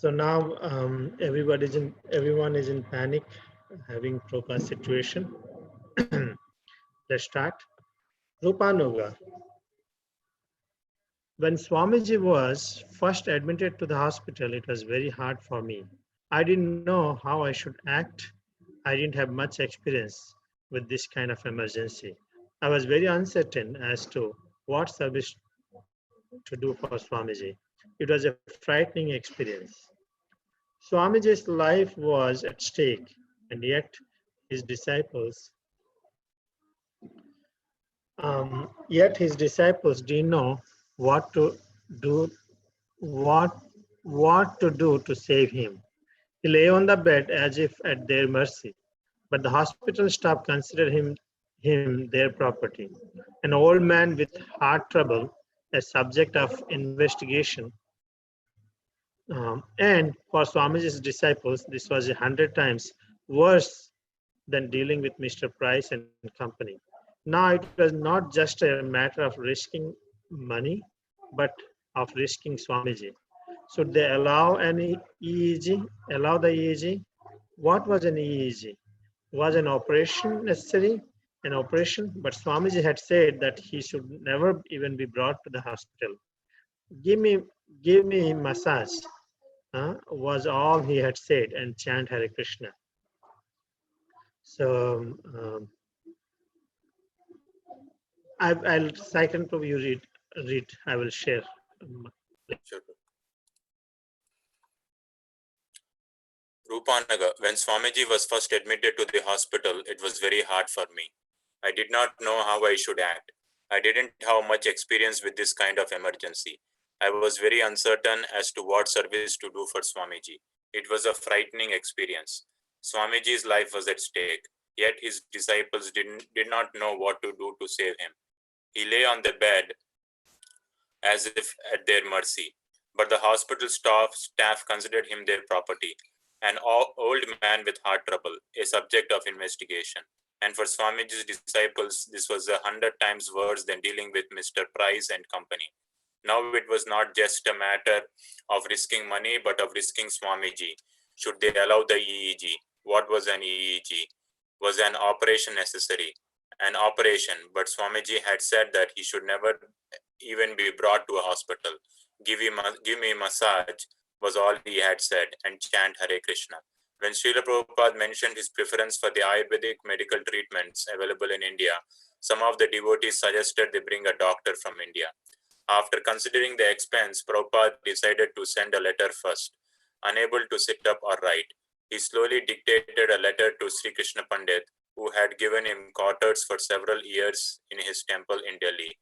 So now everyone is in panic, having Prabhupada's situation. Let's start. Rupanuga. When Swamiji was first admitted to the hospital, it was very hard for me. I didn't know how I should act. I didn't have much experience with this kind of emergency. I was very uncertain as to what service to do for Swamiji. It was a frightening experience. Swamiji's life was at stake, and yet his disciples, didn't know what to do, what what to do to save him. He lay on the bed as if at their mercy, but the hospital staff considered him their property. An old man with heart trouble, a subject of investigation, and for Swamiji's disciples, this was 100 times worse than dealing with Mr. Price and company. Now it was not just a matter of risking money, but of risking Swamiji. Should they allow an EEG? Allow the EEG? What was an EEG? Was an operation necessary? An operation, but Swamiji had said that he should never even be brought to the hospital. Give me, give me massage, was all he had said, and chant Hare Krishna. So I'll second to you read. I will share. Sure. Rupanaga, when Swamiji was first admitted to the hospital, it was very hard for me. I did not know how I should act. I didn't have much experience with this kind of emergency. I was very uncertain as to what service to do for Swamiji. It was a frightening experience. Swamiji's life was at stake, yet his disciples did not know what to do to save him. He lay on the bed as if at their mercy, but the hospital staff considered him their property. An old man with heart trouble, a subject of investigation. And for Swamiji's disciples, this was 100 times worse than dealing with Mr. Price and company. Now it was not just a matter of risking money, but of risking Swamiji. Should they allow the EEG? What was an EEG? Was an operation necessary? An operation, but Swamiji had said that he should never even be brought to a hospital. Give me massage was all he had said, and chant Hare Krishna. When Srila Prabhupada mentioned his preference for the Ayurvedic medical treatments available in India, some of the devotees suggested they bring a doctor from India. After considering the expense, Prabhupada decided to send a letter first. Unable to sit up or write, he slowly dictated a letter to Sri Krishna Pandit, who had given him quarters for several years in his temple in Delhi.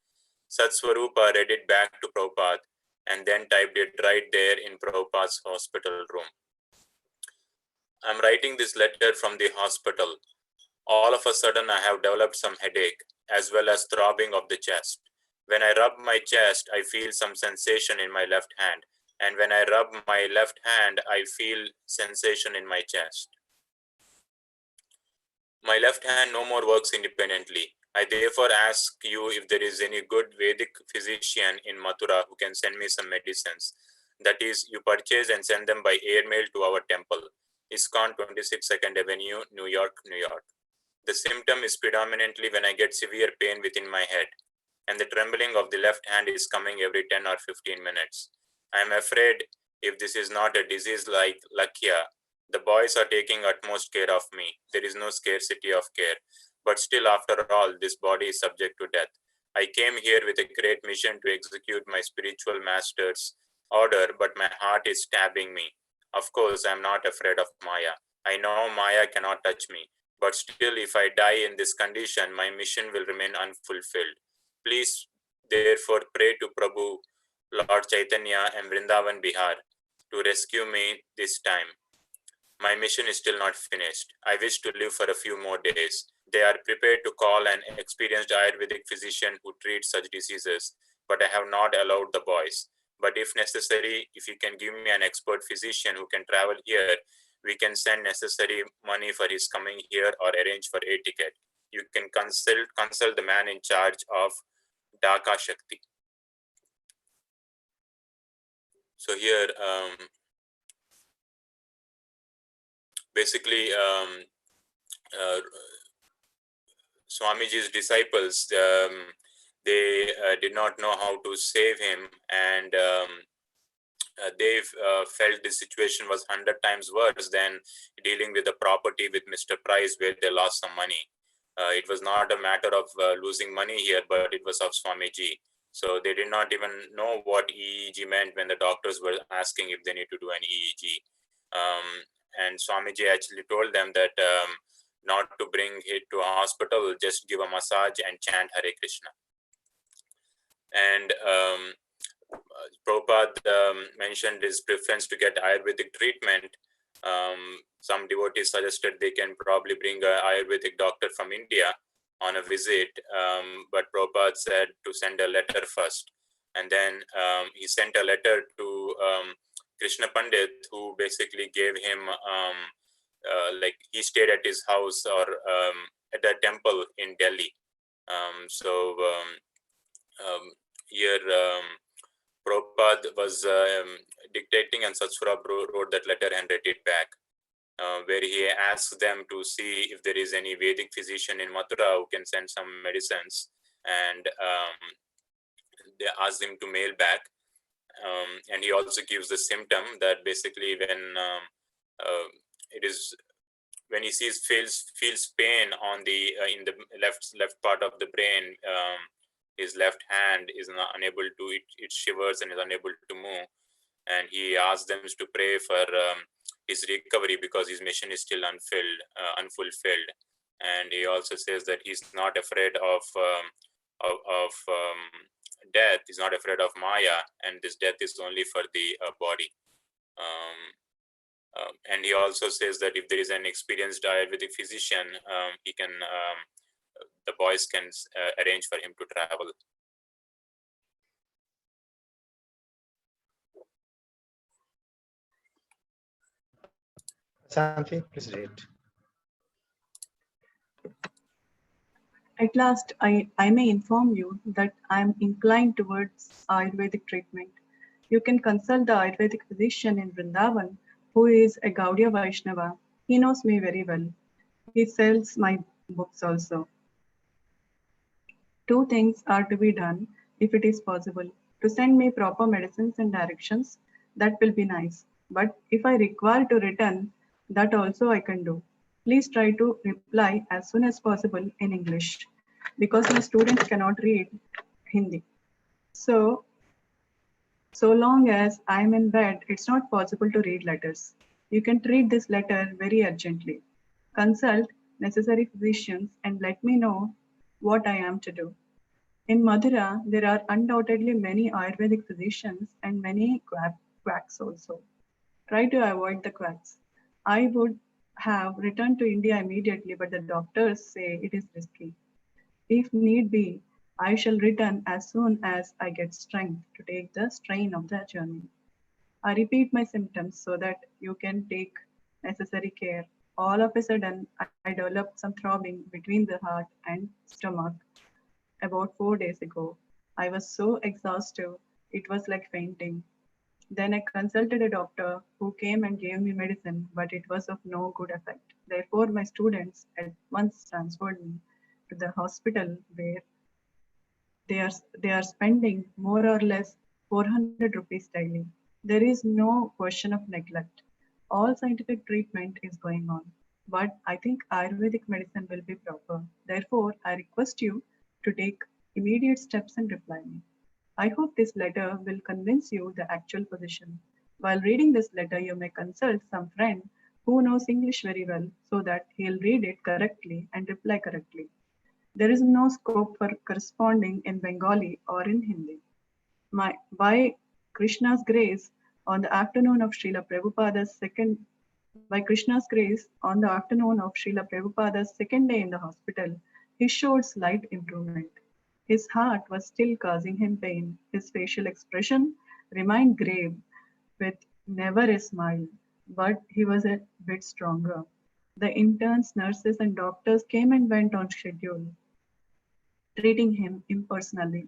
Satswarupa read it back to Prabhupada and then typed it right there in Prabhupada's hospital room. I'm writing this letter from the hospital. All of a sudden, I have developed some headache as well as throbbing of the chest. When I rub my chest, I feel some sensation in my left hand. And when I rub my left hand, I feel sensation in my chest. My left hand no more works independently. I therefore ask you if there is any good Vedic physician in Mathura who can send me some medicines. That is, you purchase and send them by airmail to our temple, ISKCON 26 2nd Avenue, New York, New York. The symptom is predominantly when I get severe pain within my head, and the trembling of the left hand is coming every 10 or 15 minutes. I am afraid if this is not a disease like Lakya, the boys are taking utmost care of me. There is no scarcity of care. But still, after all, this body is subject to death. I came here with a great mission to execute my spiritual master's order, but my heart is stabbing me. Of course, I am not afraid of Maya. I know Maya cannot touch me. But still, if I die in this condition, my mission will remain unfulfilled. Please, therefore, pray to Prabhu, Lord Chaitanya, and Vrindavan Bihar to rescue me this time. My mission is still not finished. I wish to live for a few more days. They are prepared to call an experienced Ayurvedic physician who treats such diseases, but I have not allowed the boys. But if necessary, if you can give me an expert physician who can travel here, we can send necessary money for his coming here or arrange for a ticket. You can consult the man in charge of Dhaka Shakti. So here, basically Swamiji's disciples, they did not know how to save him, and they felt the situation was 100 times worse than dealing with the property with Mr. Price, where they lost some money. It was not a matter of losing money here, but it was of Swamiji. So they did not even know what EEG meant when the doctors were asking if they need to do an EEG. And Swamiji actually told them that not to bring it to a hospital, just give a massage and chant Hare Krishna. And Prabhupada mentioned his preference to get Ayurvedic treatment. Some devotees suggested they can probably bring an Ayurvedic doctor from India on a visit, but Prabhupada said to send a letter first. And then he sent a letter to Krishna Pandit, who basically gave him, like he stayed at his house or at a temple in Delhi. Here, Prabhupada was dictating, and Satsura wrote that letter and read it back, where he asks them to see if there is any Vedic physician in Mathura who can send some medicines, and they ask him to mail back. And he also gives the symptom that basically when he feels pain on the in the left part of the brain, his left hand is not unable to, it shivers and is unable to move, and he asks them to pray for his recovery because his mission is still unfulfilled. And he also says that he's not afraid of death. He's not afraid of Maya, and this death is only for the body. And he also says that if there is an experienced Ayurvedic physician, he can the boys can arrange for him to travel. Santi, please read. At last, I may inform you that I am inclined towards Ayurvedic treatment. You can consult the Ayurvedic physician in Vrindavan, who is a Gaudiya Vaishnava. He knows me very well. He sells my books also. Two things are to be done if it is possible. To send me proper medicines and directions, that will be nice. But if I require to return, that also I can do. Please try to reply as soon as possible in English, because my students cannot read Hindi. So long as I am in bed, it's not possible to read letters. You can treat this letter very urgently. Consult necessary physicians and let me know what I am to do. In Madhura, there are undoubtedly many Ayurvedic physicians and many quacks also. Try to avoid the quacks. I would have returned to India immediately, but the doctors say it is risky. If need be, I shall return as soon as I get strength to take the strain of the journey. I repeat my symptoms so that you can take necessary care. All of a sudden, I developed some throbbing between the heart and stomach. About 4 days ago, I was so exhausted, it was like fainting. Then I consulted a doctor who came and gave me medicine, but it was of no good effect. Therefore, my students at once transferred me to the hospital where they are spending more or less 400 rupees daily. There is no question of neglect. All scientific treatment is going on, but I think Ayurvedic medicine will be proper. Therefore, I request you to take immediate steps and reply me. I hope this letter will convince you the actual position. While reading this letter, you may consult some friend who knows English very well so that he'll read it correctly and reply correctly. There is no scope for corresponding in Bengali or in Hindi. By Krishna's grace, on the afternoon of Srila Prabhupada's second day in the hospital, he showed slight improvement. His heart was still causing him pain. His facial expression remained grave, with never a smile, but he was a bit stronger. The interns, nurses, and doctors came and went on schedule, treating him impersonally.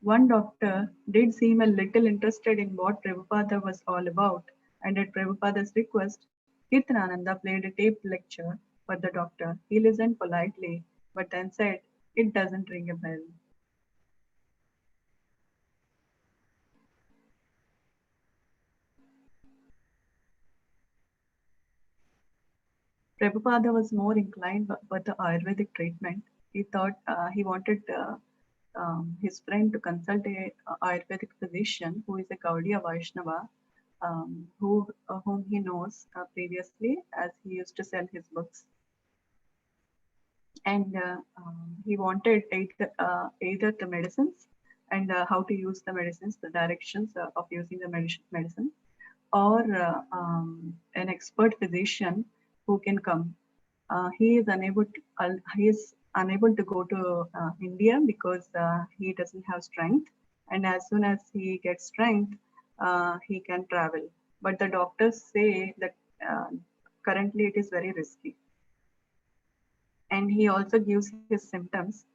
One doctor did seem a little interested in what Prabhupada was all about, and at Prabhupada's request, he Kirtanananda played a taped lecture for the doctor. He listened politely, but then said, "It doesn't ring a bell." Prabhupada was more inclined with the Ayurvedic treatment. He thought he wanted his friend to consult a Ayurvedic physician who is a Gaudiya Vaishnava, whom he knows previously, as he used to sell his books. And he wanted either the medicines and how to use the medicines, the directions of using the medicine, or an expert physician who can come. He is unable to go to India because he doesn't have strength, and as soon as he gets strength, he can travel. But the doctors say that currently it is very risky. And he also gives his symptoms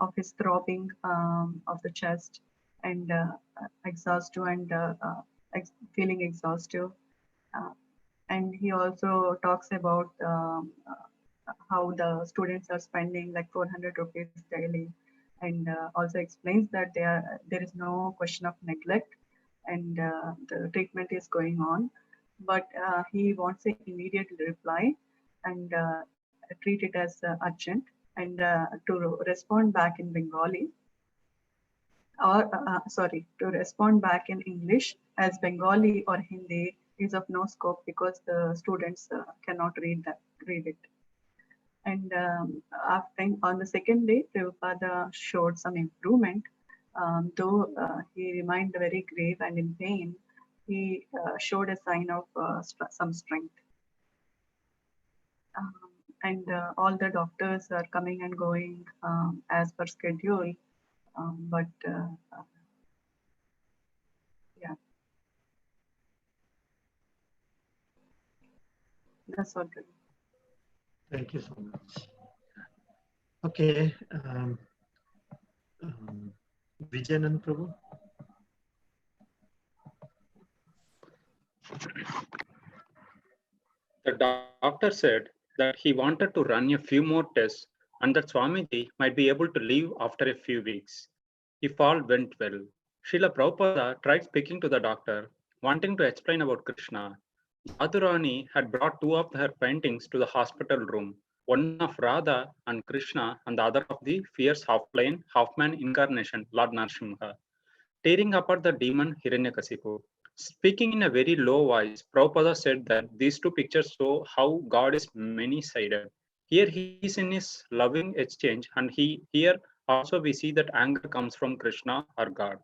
of his throbbing of the chest and exhaustive and feeling exhaustive. Uh, and he also talks about how the students are spending like 400 rupees daily, and also explains that there is no question of neglect, and the treatment is going on, but he wants an immediate reply and treat it as urgent, and to respond back in Bengali, or to respond back in English, as Bengali or Hindi is of no scope because the students cannot read it. And after, on the second day, Prabhupada showed some improvement, though he remained very grave and in pain. He showed a sign of some strength. Um, and all the doctors are coming and going as per schedule, but yeah, that's all good. Thank you so much. Okay, Vijayanand Prabhu. The doctor said that he wanted to run a few more tests and that Swamiji might be able to leave after a few weeks, if all went well. Srila Prabhupada tried speaking to the doctor, wanting to explain about Krishna. Jadurani had brought two of her paintings to the hospital room, one of Radha and Krishna, and the other of the fierce half-lion, half-man incarnation, Lord Narasimha, tearing apart the demon Hiranyakasipu. Speaking in a very low voice, Prabhupada said that these two pictures show how God is many-sided. Here he is in his loving exchange, and here also we see that anger comes from Krishna or God.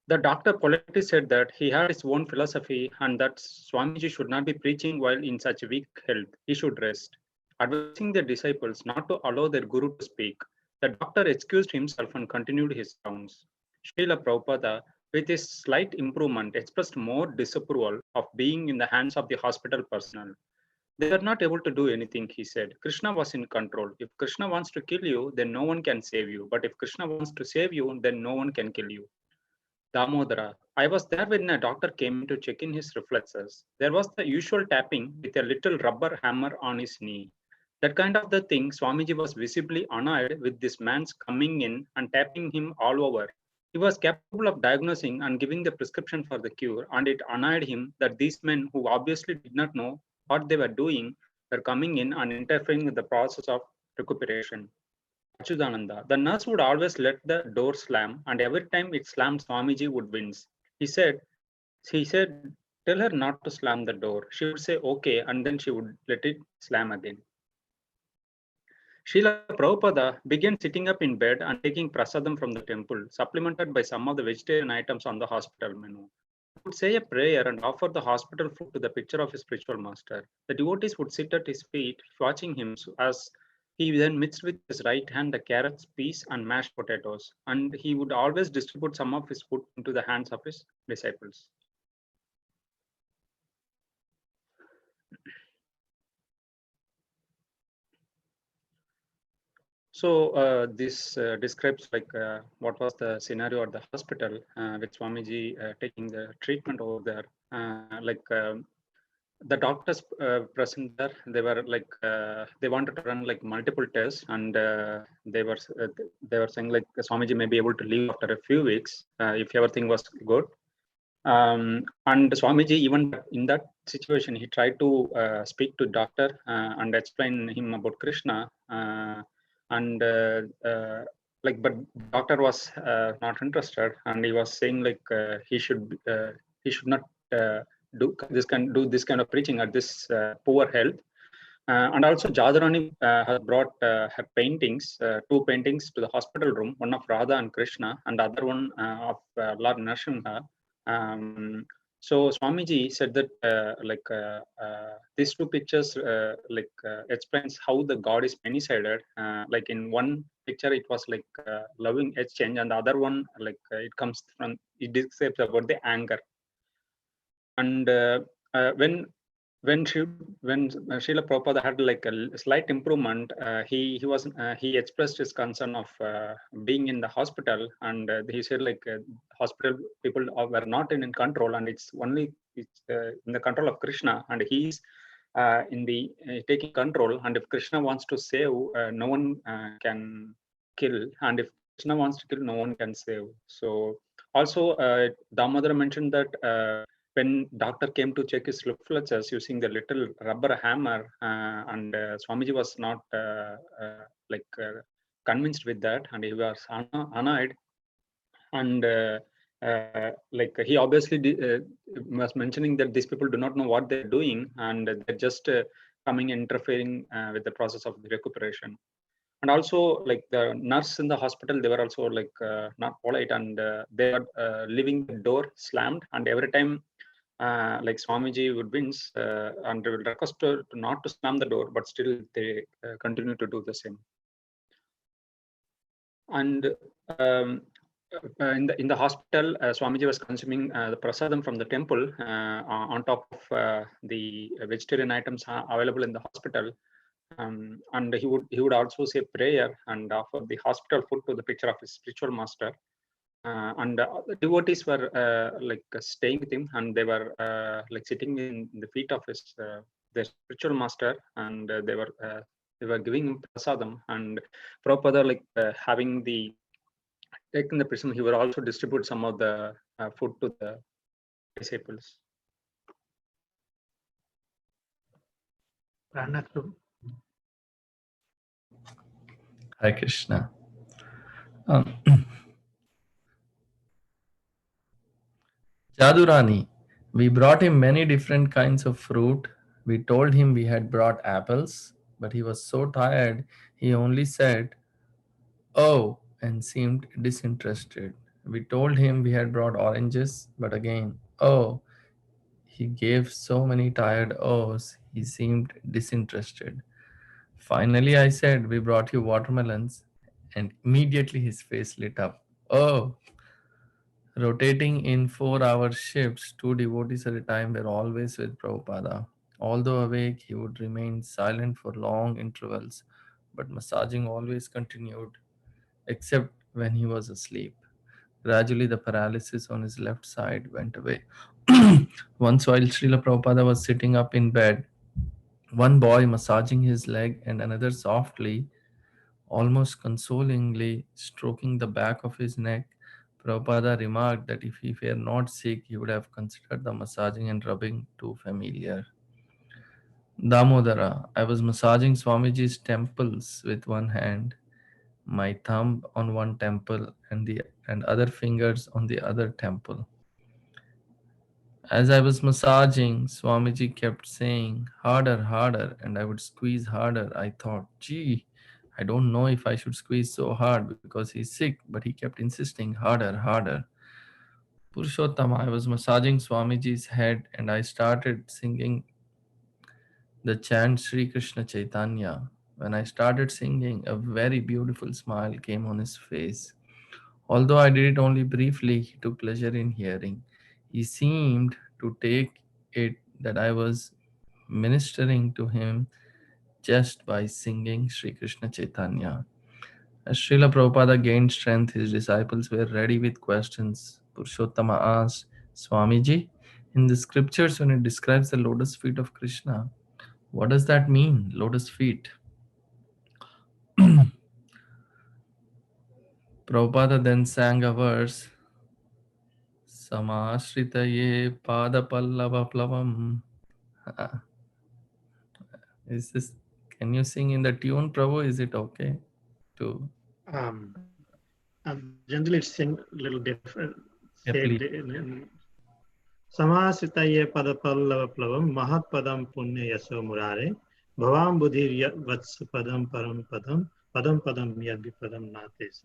The doctor politely said that he had his own philosophy and that Swamiji should not be preaching while in such weak health. He should rest. Advising the disciples not to allow their guru to speak, the doctor excused himself and continued his rounds. Srila Prabhupada, with his slight improvement, expressed more disapproval of being in the hands of the hospital personnel. They were not able to do anything, he said. Krishna was in control. If Krishna wants to kill you, then no one can save you. But if Krishna wants to save you, then no one can kill you. Damodara. I was there when a doctor came in to check in his reflexes. There was the usual tapping with a little rubber hammer on his knee. That kind of the thing, Swamiji was visibly annoyed with this man's coming in and tapping him all over. He was capable of diagnosing and giving the prescription for the cure, and it annoyed him that these men, who obviously did not know what they were doing, were coming in and interfering with the process of recuperation. Achudananda. The nurse would always let the door slam, and every time it slammed, Swamiji would wince. He said, tell her not to slam the door. She would say, okay, and then she would let it slam again. Srila Prabhupada began sitting up in bed and taking prasadam from the temple, supplemented by some of the vegetarian items on the hospital menu. He would say a prayer and offer the hospital food to the picture of his spiritual master. The devotees would sit at his feet, watching him as he then mixed with his right hand the carrots, peas, and mashed potatoes, and he would always distribute some of his food into the hands of his disciples. So this describes like what was the scenario at the hospital with Swamiji taking the treatment over there. the doctors present there, they were like they wanted to run like multiple tests, and they were saying like Swamiji may be able to leave after a few weeks if everything was good. And Swamiji, even in that situation, he tried to speak to doctor and explain him about Krishna, and like, but doctor was not interested, and he was saying like he should not do this kind of preaching at this poor health. And also Jadurani has brought her paintings, two paintings to the hospital room, one of Radha and Krishna, and the other one of Lord Narasimha. So Swamiji said that these two pictures explains how the God is many-sided. Like in one picture, it was like loving exchange, and the other one, it comes from, it describes about the anger. And when Srila Prabhupada had like a slight improvement, he expressed his concern of being in the hospital, and he said like hospital people were not in control, and it's in the control of Krishna, and he's in the taking control. And if Krishna wants to save, no one can kill, and if Krishna wants to kill, no one can save. So also Damodara mentioned that when doctor came to check his reflexes using the little rubber hammer, and Swamiji was not convinced with that, and he was annoyed, and like he obviously was mentioning that these people do not know what they're doing, and they're just coming interfering with the process of the recuperation. And also like the nurse in the hospital, they were also like not polite, and they were leaving the door slammed, and every time like Swamiji would wince and will request to not to slam the door, but still they continue to do the same. And in the hospital, Swamiji was consuming the prasadam from the temple on top of the vegetarian items available in the hospital. And he would also say prayer and offer the hospital food to the picture of his spiritual master. And the devotees were staying with him, and they were like sitting in the feet of his their spiritual master, and they were giving him prasadam. And Prabhupada, like having the taken the prism, he would also distribute some of the food to the disciples. Pranakam. Hare Krishna. Jadurani, we brought him many different kinds of fruit. We told him we had brought apples, but he was so tired, he only said, "Oh," and seemed disinterested. We told him we had brought oranges, but again, "Oh." He gave so many tired ohs, he seemed disinterested. Finally, I said, "We brought you watermelons," and immediately his face lit up. "Oh." Rotating in 4-hour shifts, two devotees at a time were always with Prabhupada. Although awake, he would remain silent for long intervals, but massaging always continued, except when he was asleep. Gradually, the paralysis on his left side went away. Once, while Srila Prabhupada was sitting up in bed, one boy massaging his leg and another softly, almost consolingly stroking the back of his neck, Prabhupada remarked that if he were not sick, he would have considered the massaging and rubbing too familiar. Damodara, I was massaging Swamiji's temples with one hand, my thumb on one temple and other fingers on the other temple. As I was massaging, Swamiji kept saying, "Harder, harder," and I would squeeze harder. I thought, gee, I don't know if I should squeeze so hard because he's sick, but he kept insisting, "Harder, harder." Purushottama, I was massaging Swamiji's head and I started singing the chant Sri Krishna Chaitanya. When I started singing, a very beautiful smile came on his face. Although I did it only briefly, he took pleasure in hearing. He seemed to take it that I was ministering to him just by singing Sri Krishna Chaitanya. As Srila Prabhupada gained strength, his disciples were ready with questions. Purushottama asked, "Swamiji, In the scriptures, when it describes the lotus feet of Krishna, what does that mean, lotus feet? Prabhupada then sang a verse, Samashritaye Padapallava Plavam. Is this, can you sing in the tune, Prabhu? Is it okay to? Um, Generally, it's in little different. Yeah, Said please. Samasitaye padapallava plavam mahat padam punya yaso murare bhavam budhir vats padam param padam padam padam yadvi padam nates.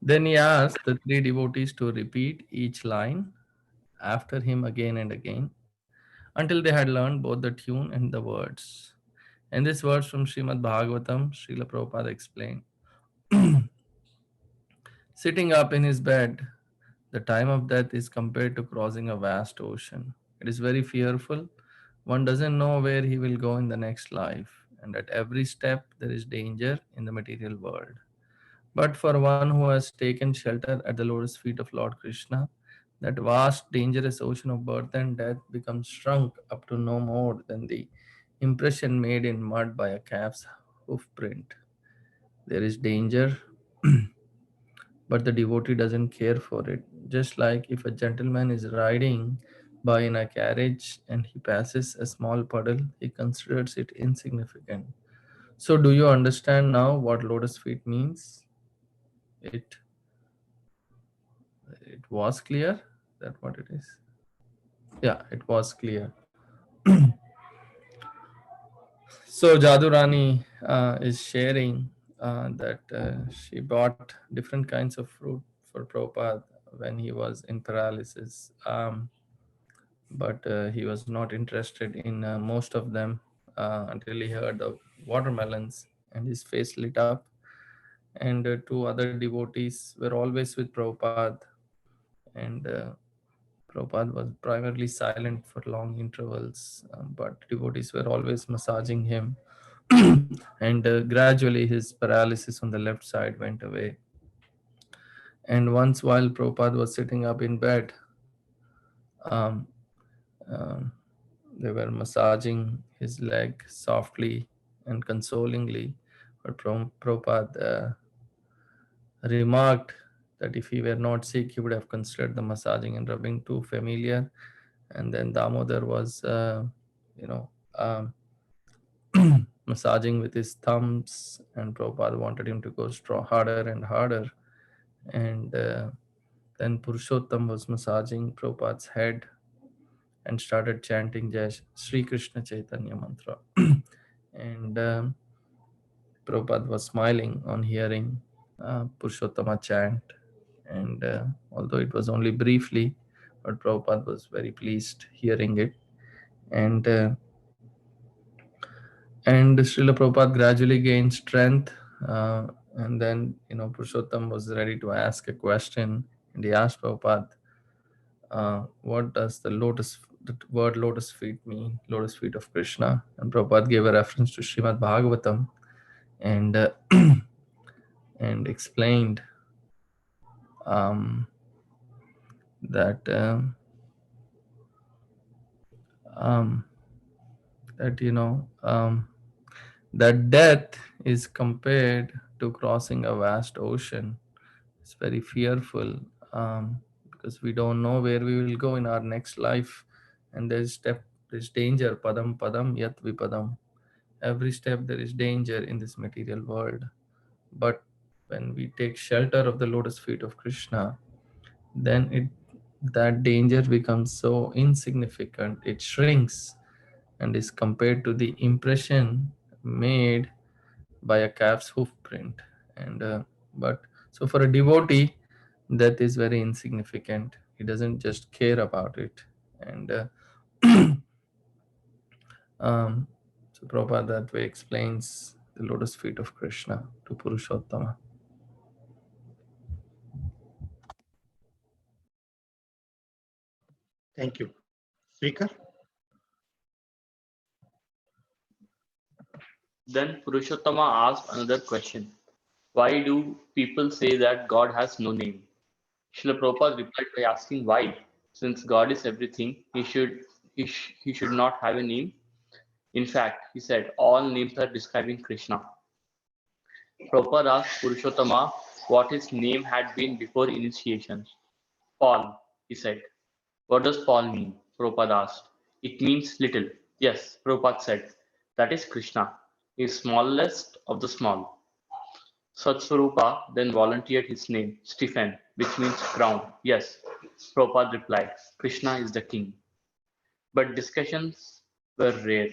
Then he asked the three devotees to repeat each line after him again and again until they had learned both the tune and the words. And this verse from Srimad Bhagavatam, Srila Prabhupada explained. Sitting up in his bed, the time of death is compared to crossing a vast ocean. It is very fearful. One doesn't know where he will go in the next life, and at every step there is danger in the material world. But for one who has taken shelter at the lotus feet of Lord Krishna, that vast, dangerous ocean of birth and death becomes shrunk up to no more than the impression made in mud by a calf's hoof print. There is danger, but the devotee doesn't care for it. Just like if a gentleman is riding by in a carriage and he passes a small puddle, he considers it insignificant. So, do you understand now what lotus feet means? It it was clear that what it is. Yeah, it was clear. So Jadurani is sharing that she bought different kinds of fruit for Prabhupada when he was in paralysis, but he was not interested in most of them until he heard the watermelons, and his face lit up. And two other devotees were always with Prabhupada, and Prabhupada was primarily silent for long intervals, but devotees were always massaging him. And gradually his paralysis on the left side went away. And once, while Prabhupada was sitting up in bed, um, um, they were massaging his leg softly and consolingly. But Prabhupada remarked that if he were not sick, he would have considered the massaging and rubbing too familiar. And then Damodar was, you know, um, massaging with his thumbs, and Prabhupada wanted him to go harder and harder. And then Purushottam was massaging Prabhupada's head and started chanting Jai Sri Krishna Chaitanya mantra. And Prabhupada was smiling on hearing Purushottama chant. And although it was only briefly, but Prabhupada was very pleased hearing it. And Srila Prabhupada gradually gained strength. And then, Purushottam was ready to ask a question. And he asked Prabhupada, what does the word lotus feet mean? Lotus feet of Krishna. And Prabhupada gave a reference to Srimad Bhagavatam and and explained that um, that that death is compared to crossing a vast ocean. It's very fearful, because we don't know where we will go in our next life, and there's danger. Padam padam yat vipadam. Every step there is danger in this material world. But when we take shelter of the lotus feet of Krishna, then that danger becomes so insignificant. It shrinks and is compared to the impression made by a calf's hoof print. And but so for a devotee, that is very insignificant. He doesn't just care about it. And so Prabhupada that way explains the lotus feet of Krishna to Purushottama. Thank you. Speaker. Then Purushottama asked another question. Why do people say that God has no name? Srila Prabhupada replied by asking why. Since God is everything, he should not have a name. In fact, he said, all names are describing Krishna. Prabhupada asked Purushottama what his name had been before initiation. Paul, he said. What does Paul mean? Prabhupada asked. It means little. Yes, Prabhupada said. That is Krishna. He is smallest of the small. Satsvarupa then volunteered his name, Stephen, which means crown. Yes, Prabhupada replied. Krishna is the king. But discussions were rare.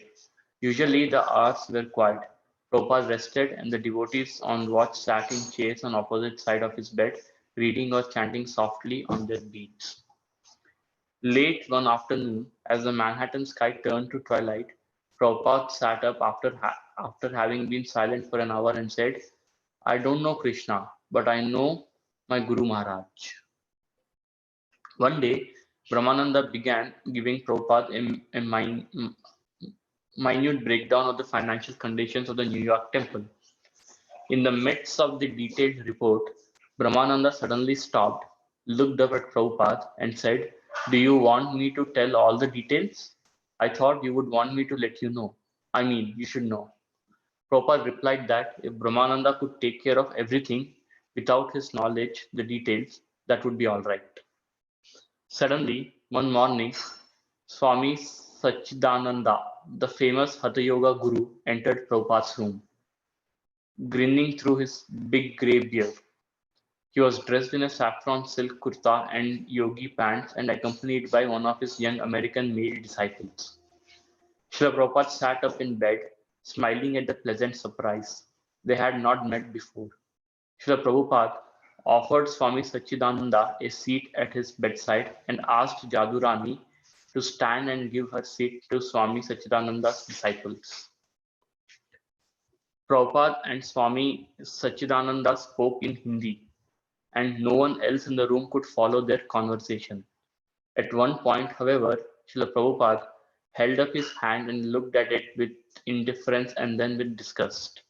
Usually the hours were quiet. Prabhupada rested and the devotees on watch sat in chairs on opposite side of his bed, reading or chanting softly on their beats. Late one afternoon, as the Manhattan sky turned to twilight, Prabhupada sat up after having been silent for an hour and said, I don't know Krishna, but I know my Guru Maharaj. One day, Brahmananda began giving Prabhupada a minute breakdown of the financial conditions of the New York temple. In the midst of the detailed report, Brahmananda suddenly stopped, looked up at Prabhupada, and said, Do you want me to tell all the details? I thought you would want me to let you know. I mean, you should know. Prabhupada replied that if Brahmananda could take care of everything without his knowledge, the details, that would be all right. Suddenly, one morning, Swami Sachidananda, the famous Hatha Yoga guru, entered Prabhupada's room, grinning through his big grey beard. He was dressed in a saffron silk kurta and yogi pants and accompanied by one of his young American male disciples. Srila Prabhupada sat up in bed, smiling at the pleasant surprise. They had not met before. Srila Prabhupada offered Swami Sachidananda a seat at his bedside and asked Jadurani to stand and give her seat to Swami Sachidananda's disciples. Prabhupada and Swami Sachidananda spoke in Hindi, and no one else in the room could follow their conversation. At one point, however, Srila Prabhupada held up his hand and looked at it with indifference and then with disgust.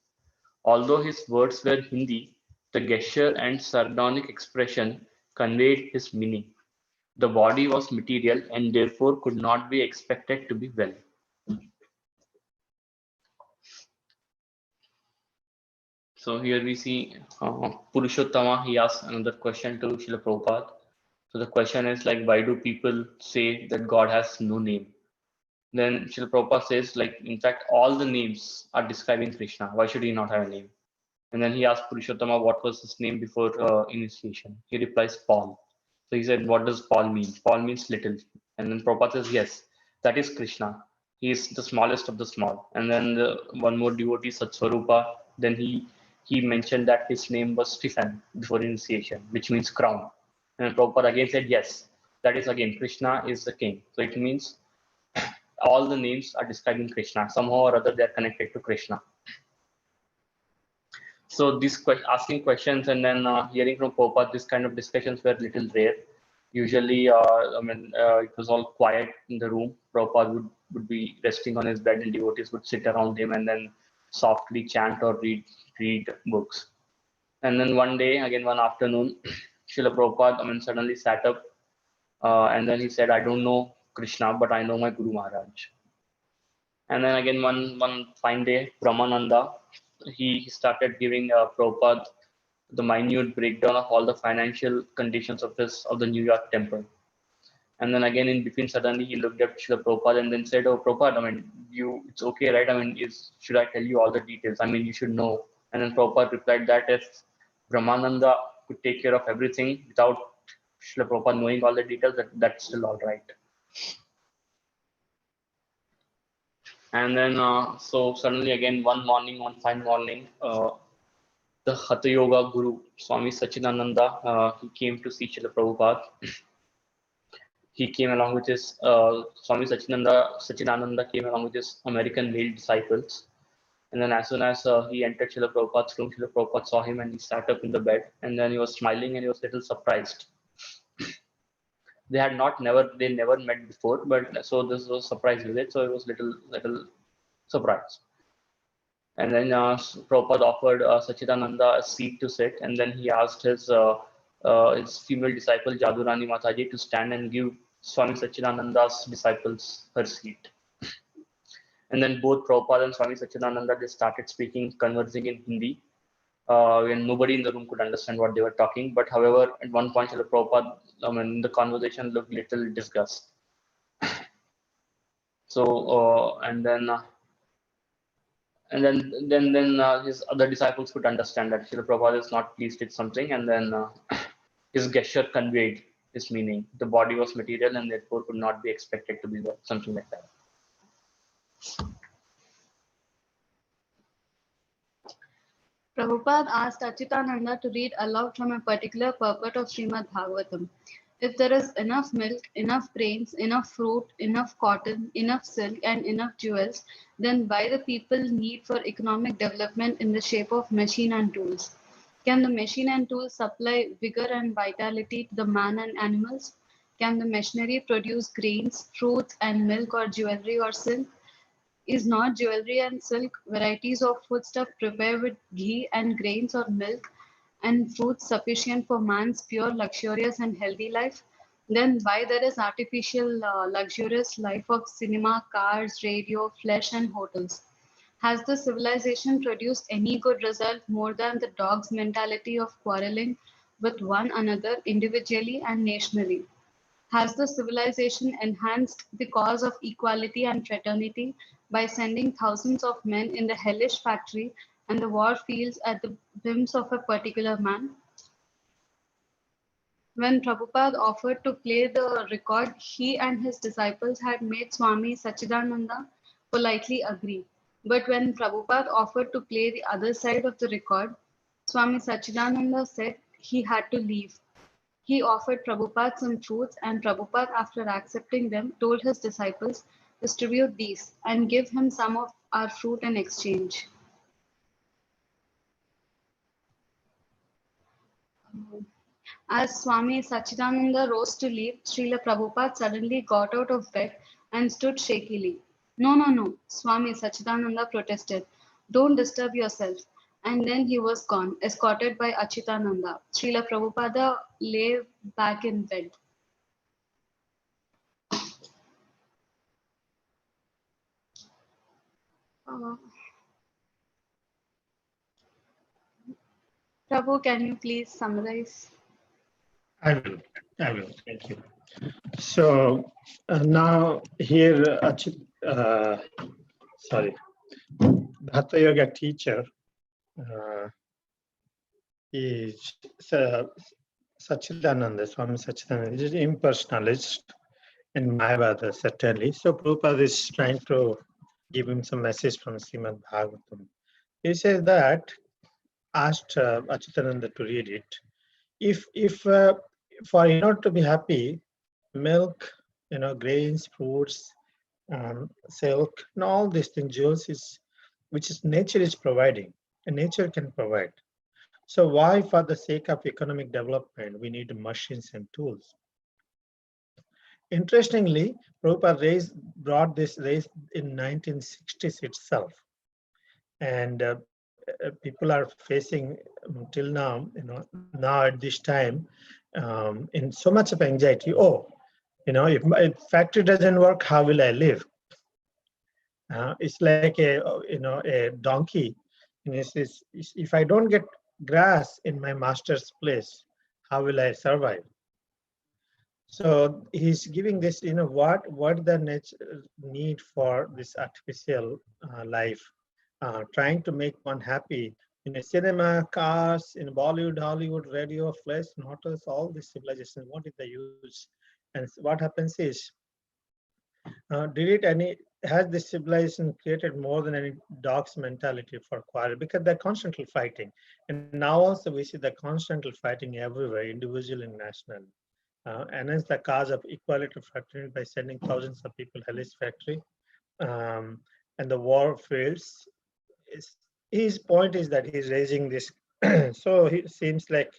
Although his words were Hindi, the gesture and sardonic expression conveyed his meaning. The body was material and therefore could not be expected to be well. So here we see Purushottama, he asks another question to Srila Prabhupada. So the question is like, why do people say that God has no name? Then Srila Prabhupada says, like, in fact, all the names are describing Krishna. Why should he not have a name? And then he asked Purushottama what was his name before initiation. He replies, Paul. So he said, what does Paul mean? Paul means little. And then Prabhupada says, yes, that is Krishna. He is the smallest of the small. And then one more devotee, Satsvarupa, then he mentioned that his name was Stephen before initiation, which means crown. And Prabhupada again said, yes, that is again, Krishna is the king. So it means all the names are describing Krishna. Somehow or other, they are connected to Krishna. So these asking questions and then hearing from Prabhupada, this kind of discussions were little rare. Usually, it was all quiet in the room. Prabhupada would be resting on his bed and devotees would sit around him and then softly chant or read books. And then one day, again one afternoon, Srila Prabhupada suddenly sat up and then he said, I don't know Krishna, but I know my Guru Maharaj. And then again one fine day, Brahmananda, he started giving Prabhupada the minute breakdown of all the financial conditions of the New York temple. And then again in between, suddenly he looked at Srila Prabhupada and then said, "Oh Prabhupada, it's okay, right? Should I tell you all the details? You should know." And then Prabhupada replied that if Brahmananda could take care of everything without Srila Prabhupada knowing all the details, that's still all right. And then so suddenly again one fine morning, the Hatha Yoga Guru, Swami Sachidananda, he came to see Srila Prabhupada. He came along with his Swami Sachidananda came along with his American male disciples. And then as soon as he entered Srila Prabhupada's room, Srila Prabhupada saw him and he sat up in the bed. And then he was smiling and he was a little surprised. They never met before, but so this was a surprise visit. So it was little surprised. And then Prabhupada offered Sachidananda a seat to sit, and then he asked his female disciple Jadurani Mataji to stand and give Swami Sachidananda's disciples her seat. And then both Prabhupada and Swami Sachidananda, they started speaking, conversing in Hindi, when nobody in the room could understand what they were talking. But however, at one point, Srila Prabhupada, the conversation looked little disgust. So, and then his other disciples could understand that Srila Prabhupada is not pleased with something, and then his gesture conveyed his meaning. The body was material and therefore could not be expected to be there, something like that. Prabhupada asked Achitananda to read aloud from a particular purport of Srimad Bhagavatam. If there is enough milk, enough grains, enough fruit, enough cotton, enough silk, and enough jewels, then why the people need for economic development in the shape of machine and tools? Can the machine and tools supply vigor and vitality to the man and animals? Can the machinery produce grains, fruits, and milk or jewelry or silk? Is not jewelry and silk varieties of foodstuff prepared with ghee and grains or milk and fruits sufficient for man's pure, luxurious, and healthy life? Then why there is artificial, luxurious life of cinema, cars, radio, flesh, and hotels? Has the civilization produced any good result more than the dog's mentality of quarreling with one another individually and nationally? Has the civilization enhanced the cause of equality and fraternity by sending thousands of men in the hellish factory and the war fields at the whims of a particular man? When Prabhupada offered to play the record, he and his disciples had made Swami Sachidananda politely agree. But when Prabhupada offered to play the other side of the record, Swami Sachidananda said he had to leave. He offered Prabhupada some fruits, and Prabhupada, after accepting them, told his disciples, distribute these and give him some of our fruit in exchange. As Swami Sachidananda rose to leave, Srila Prabhupada suddenly got out of bed and stood shakily. No, no, no, Swami Sachidananda protested. Don't disturb yourself. And then he was gone, escorted by Achitananda. Srila Prabhupada lay back in bed. Uh, Prabhu, can you please summarize? I will. Thank you. So now here, the Hatha Yoga teacher is Sachidananda, Swami Sachidananda. Is impersonalist in Mayavada, certainly. So Prabhupada is trying to give him some message from Srimad Bhagavatam. He says that, asked Achitananda to read it. If for in order to be happy, milk, grains, fruits, silk, and all these things, jewels is which is nature is providing, and nature can provide. So why, for the sake of economic development, we need machines and tools? Interestingly, Prabhupada brought this race in 1960s itself, and people are facing till now, now at this time, in so much of anxiety. Oh, if my factory doesn't work, how will I live? It's like a donkey. And it says, if I don't get grass in my master's place, how will I survive? So he's giving this, what the nature need for this artificial life, trying to make one happy in a cinema, cars, in Bollywood, Hollywood, radio, flesh, hotels, all these civilizations. What is the use? And what happens is, has this civilization created more than any dog's mentality for quarrel, because they're constantly fighting. And now also we see the constantly fighting everywhere, individual and national. And hence the cause of equality fraternity by sending thousands of people hellish factory, and the war fields. His point is that he's raising this. So it seems like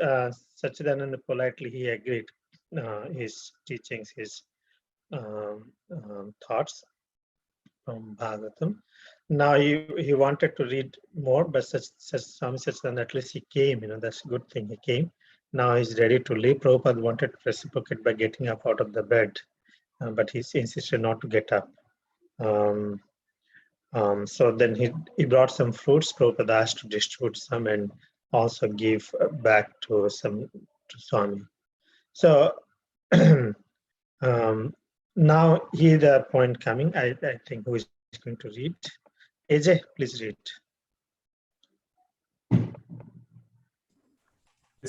Sachidananda politely he agreed his teachings, his thoughts from Bhagavatam. Now he wanted to read more, but Swami Sachidananda, at least he came. That's a good thing. He came Now he's ready to leave. Prabhupada wanted to reciprocate by getting up out of the bed, but he insisted not to get up. So then he brought some fruits. Prabhupada asked to distribute some and also give back to Swami. So now here the point coming. I think who is going to read? AJ, please read.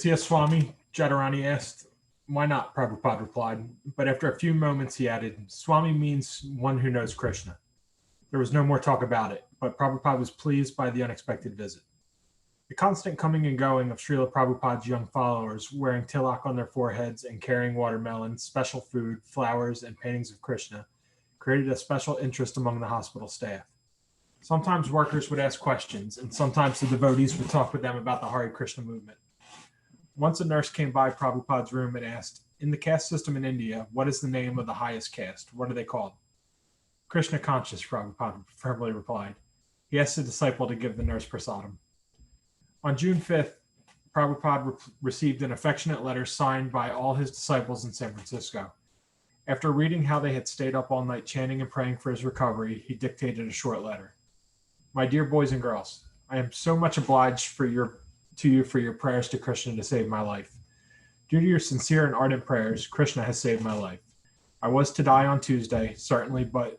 Yes, Swami, Jadharani asked. Why not? Prabhupada replied. But after a few moments, he added, Swami means one who knows Krishna. There was no more talk about it, but Prabhupada was pleased by the unexpected visit. The constant coming and going of Srila Prabhupada's young followers, wearing tilak on their foreheads and carrying watermelons, special food, flowers, and paintings of Krishna, created a special interest among the hospital staff. Sometimes workers would ask questions, and sometimes the devotees would talk with them about the Hare Krishna movement. Once a nurse came by Prabhupada's room and asked, in the caste system in India, what is the name of the highest caste? What are they called? Krishna conscious, Prabhupada firmly replied. He asked the disciple to give the nurse prasadam. On June 5th, Prabhupada received an affectionate letter signed by all his disciples in San Francisco. After reading how they had stayed up all night chanting and praying for his recovery, he dictated a short letter. My dear boys and girls, I am so much obliged to you for your prayers to Krishna to save my life. Due to your sincere and ardent prayers, Krishna has saved my life. I was to die on Tuesday, certainly, but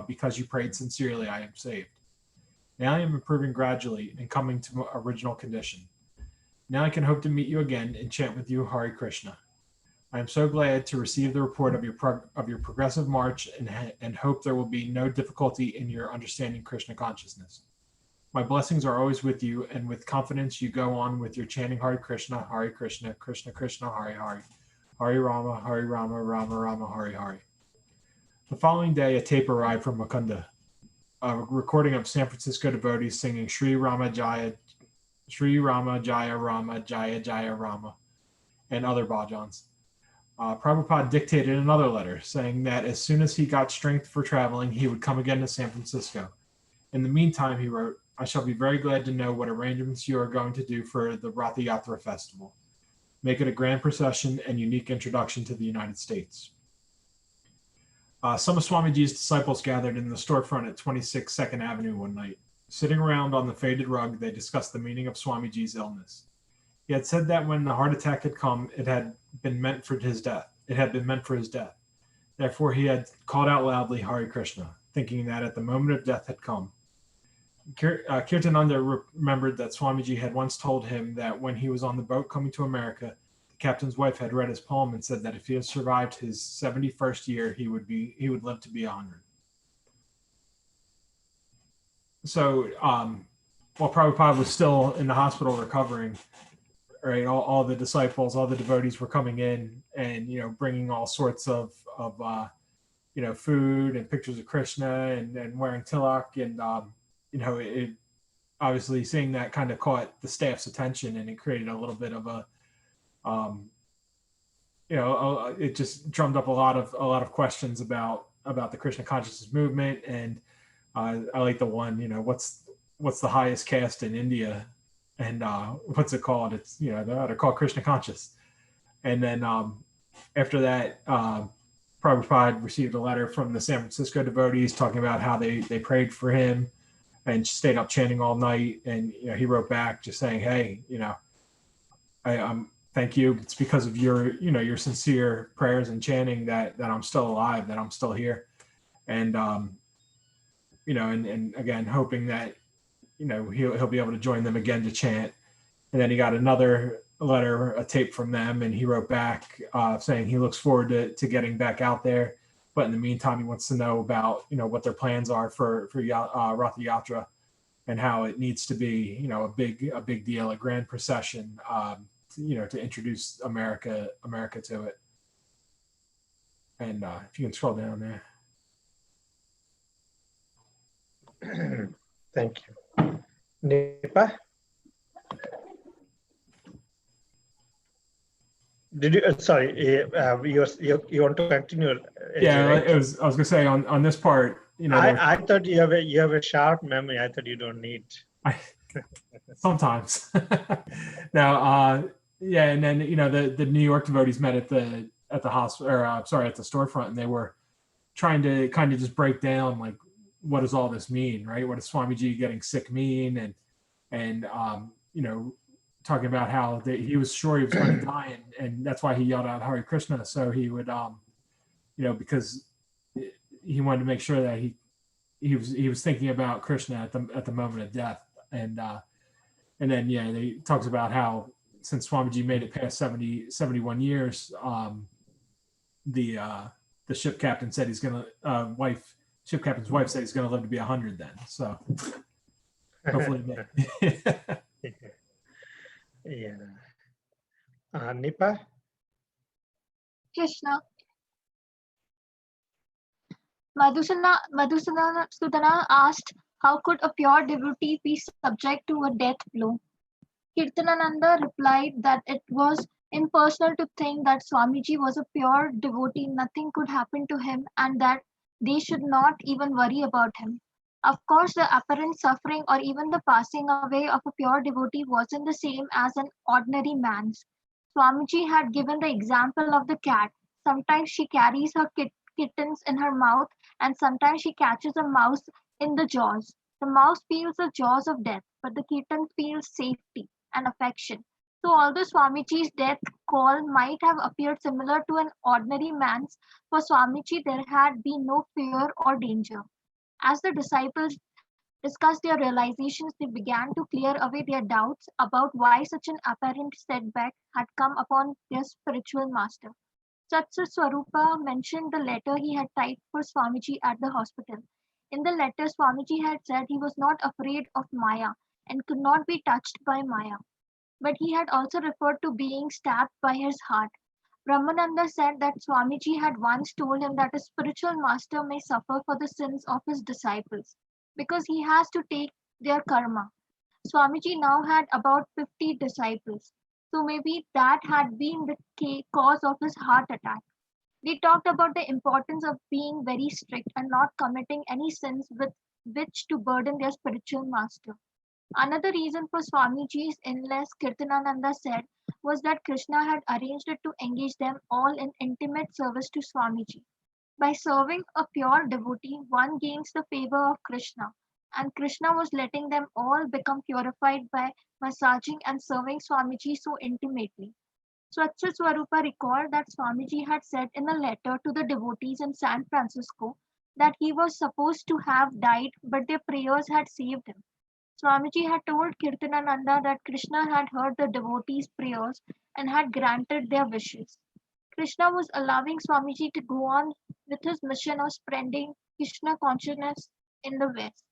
because you prayed sincerely, I am saved. Now I am improving gradually and coming to original condition. Now I can hope to meet you again and chant with you Hare Krishna. I am so glad to receive the report of your progressive march and hope there will be no difficulty in your understanding Krishna consciousness. My blessings are always with you, and with confidence you go on with your chanting Hare Krishna, Krishna Krishna, Hare Hare, Hare Rama, Rama Rama, Hare Hare. The following day, a tape arrived from Mukunda, a recording of San Francisco devotees singing Sri Rama Jaya Rama, Jaya Jaya Rama, and other bhajans. Prabhupada dictated another letter saying that as soon as he got strength for traveling, he would come again to San Francisco. In the meantime, he wrote, I shall be very glad to know what arrangements you are going to do for the Rath Yatra festival. Make it a grand procession and unique introduction to the United States. Some of Swamiji's disciples gathered in the storefront at 26 2nd Avenue one night. Sitting around on the faded rug, they discussed the meaning of Swamiji's illness. He had said that when the heart attack had come, it had been meant for his death. Therefore, he had called out loudly Hare Krishna, thinking that at the moment of death had come. Kirtananda remembered that Swamiji had once told him that when he was on the boat coming to America, the captain's wife had read his poem and said that if he had survived his 71st year, he would live to be 100. So while Prabhupada was still in the hospital recovering, right, all the disciples, all the devotees were coming in and, bringing all sorts of food and pictures of Krishna and wearing tilak. And, it obviously seeing that kind of caught the staff's attention, and it created a little bit of it just drummed up a lot of questions about the Krishna consciousness movement. And I like the one, what's the highest caste in India, and what's it called? It's, they're called Krishna conscious. And then after that, Prabhupada received a letter from the San Francisco devotees talking about how they prayed for him and stayed up chanting all night. And he wrote back just saying, hey, I thank you. It's because of your sincere prayers and chanting that I'm still alive, that I'm still here. And and again, hoping that he'll be able to join them again to chant. And then he got another letter, a tape from them, and he wrote back saying he looks forward to getting back out there, but in the meantime he wants to know about what their plans are for Rath Yatra, and how it needs to be a big deal, a grand procession, to introduce America to it. And if you can scroll down there. Thank you. Nipa? Did you? Sorry, you want to continue? Yeah, right? I was gonna say on this part, I thought you have a sharp memory. I thought you don't need. sometimes. Now, yeah, and then the New York devotees met at the hospital, or sorry, at the storefront, and they were trying to kind of just break down like, what does all this mean, right? What does Swamiji getting sick mean, and talking about how he was sure he was going to die, and that's why he yelled out Hare Krishna, so he would because he wanted to make sure that he was thinking about Krishna at the moment of death, and then they talks about how since Swamiji made it past 71 years, the ship captain said he's gonna ship captain's wife said he's gonna live to be 100 then. So hopefully, yeah. Nipa. Krishna. Madhusudana asked, how could a pure devotee be subject to a death blow? Kirtanananda replied that it was impersonal to think that Swamiji was a pure devotee, nothing could happen to him, and that they should not even worry about him. Of course, the apparent suffering or even the passing away of a pure devotee wasn't the same as an ordinary man's. Swamiji had given the example of the cat. Sometimes she carries her kittens in her mouth, and sometimes she catches a mouse in the jaws. The mouse feels the jaws of death, but the kitten feels safety and affection. So, although Swamiji's death call might have appeared similar to an ordinary man's, for Swamiji there had been no fear or danger. As the disciples discussed their realizations, they began to clear away their doubts about why such an apparent setback had come upon their spiritual master. Satsa Swarupa mentioned the letter he had typed for Swamiji at the hospital. In the letter, Swamiji had said he was not afraid of Maya and could not be touched by Maya. But he had also referred to being stabbed by his heart. Brahmananda said that Swamiji had once told him that a spiritual master may suffer for the sins of his disciples because he has to take their karma. Swamiji now had about 50 disciples, so maybe that had been the cause of his heart attack. They talked about the importance of being very strict and not committing any sins with which to burden their spiritual master. Another reason for Swamiji's illness, Kirtanananda said, was that Krishna had arranged it to engage them all in intimate service to Swamiji. By serving a pure devotee, one gains the favor of Krishna, and Krishna was letting them all become purified by massaging and serving Swamiji so intimately. Swatcha Swarupa recalled that Swamiji had said in a letter to the devotees in San Francisco that he was supposed to have died, but their prayers had saved him. Swamiji had told Kirtanananda that Krishna had heard the devotees' prayers and had granted their wishes. Krishna was allowing Swamiji to go on with his mission of spreading Krishna consciousness in the West.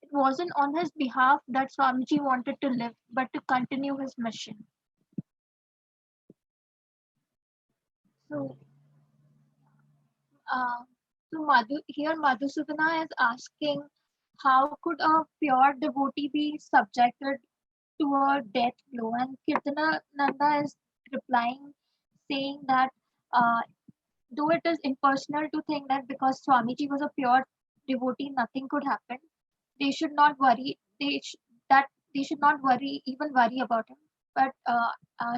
It wasn't on his behalf that Swamiji wanted to live, but to continue his mission. So, uh, here Madhusudana is asking, how could a pure devotee be subjected to a death blow? And Kirtanananda is replying, saying that uh, though it is impersonal to think that because Swamiji was a pure devotee, nothing could happen, they should not worry. They should not even worry about him. But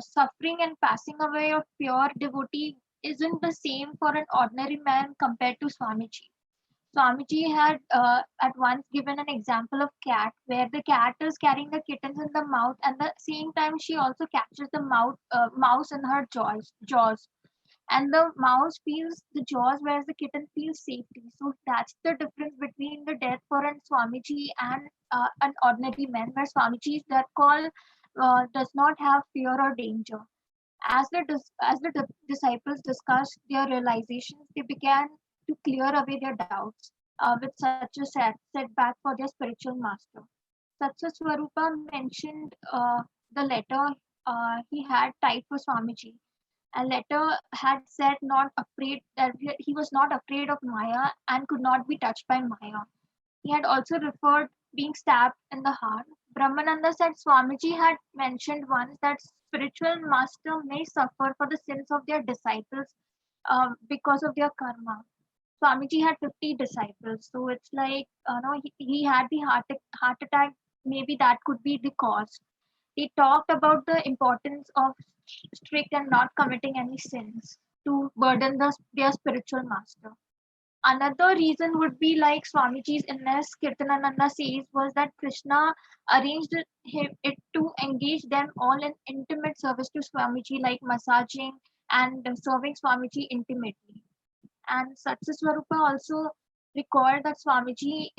suffering and passing away of pure devotee isn't the same for an ordinary man compared to Swamiji. Swamiji had at once given an example of cat, where the cat is carrying the kittens in the mouth, and at the same time she also catches the mouse in her jaws, and the mouse feels the jaws, whereas the kitten feels safety. So that's the difference between the death for an Swamiji and an ordinary man, where Swamiji's death call does not have fear or danger. As the disciples discussed their realizations, they began to clear away their doubts with such a setback for their spiritual master. Satya Swarupa mentioned the letter he had typed for Swamiji. A letter had said not afraid that he was not afraid of Maya and could not be touched by Maya. He had also referred being stabbed in the heart. Brahmananda said Swamiji had mentioned once that spiritual master may suffer for the sins of their disciples because of their karma. Swamiji had 50 disciples, so it's like he had the heart attack. Maybe that could be the cause. They talked about the importance of strict and not committing any sins to burden their spiritual master. Another reason would be like Swamiji's illness, Kirtanananda says, was that Krishna arranged it to engage them all in intimate service to Swamiji, like massaging and serving Swamiji intimately. And Satsaswarupa also recalled that Swamiji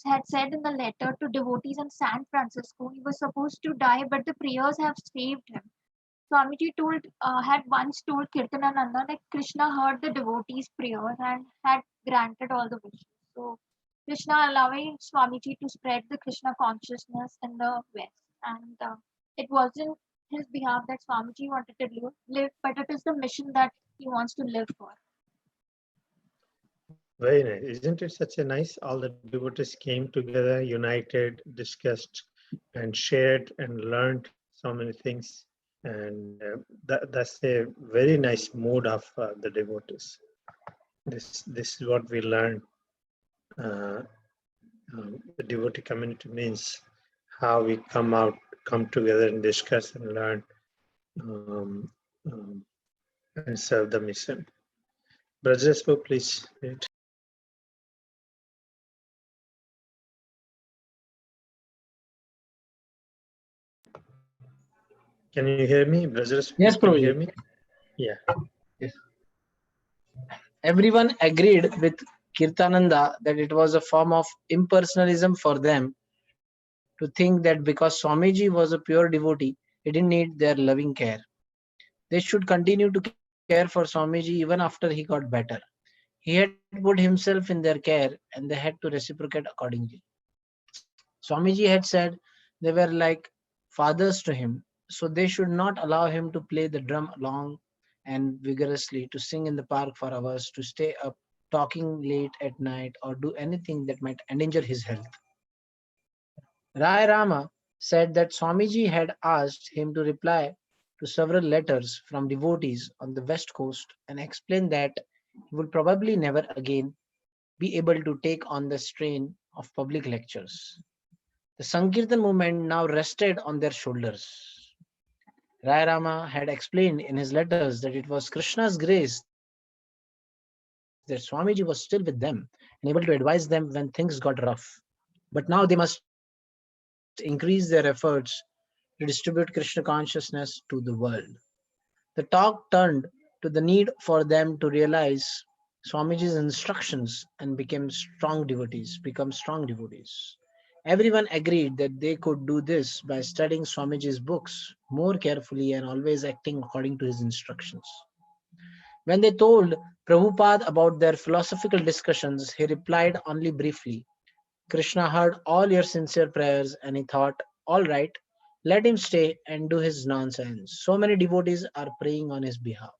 had said in the letter to devotees in San Francisco he was supposed to die, but the prayers have saved him. Swamiji had once told Kirtanananda that Krishna heard the devotees' prayers and had granted all the wishes. So Krishna allowing Swamiji to spread the Krishna consciousness in the West. And it wasn't his behalf that Swamiji wanted to live, but it is the mission that he wants to live for. Very nice. Isn't it such a nice? All the devotees came together, united, discussed, and shared and learned so many things. And that's a very nice mood of the devotees. This is what we learn. The devotee community means how we come together and discuss and learn um, um, and serve the mission. Brajespo, please read. Can you hear me, Brajespo? Yes, Can you hear Prabhuji. me? Yeah. Yes. Everyone agreed with Kirtananda that it was a form of impersonalism for them to think that because Swamiji was a pure devotee, he didn't need their loving care. They should continue to care for Swamiji even after he got better. He had put himself in their care and they had to reciprocate accordingly. Swamiji had said they were like fathers to him, so they should not allow him to play the drum long and vigorously, to sing in the park for hours, to stay up talking late at night, or do anything that might endanger his health. Rai Rama said that Swamiji had asked him to reply to several letters from devotees on the west coast and explained that he would probably never again be able to take on the strain of public lectures. The Sankirtan movement now rested on their shoulders. Rai Rama had explained in his letters that it was Krishna's grace that Swamiji was still with them and able to advise them when things got rough. But now they must increase their efforts to distribute Krishna consciousness to the world. The talk turned to the need for them to realize Swamiji's instructions and become strong devotees. Everyone agreed that they could do this by studying Swamiji's books more carefully and always acting according to his instructions. When they told Prabhupada about their philosophical discussions, he replied only briefly, Krishna heard all your sincere prayers and he thought, all right, let him stay and do his nonsense. So many devotees are praying on his behalf.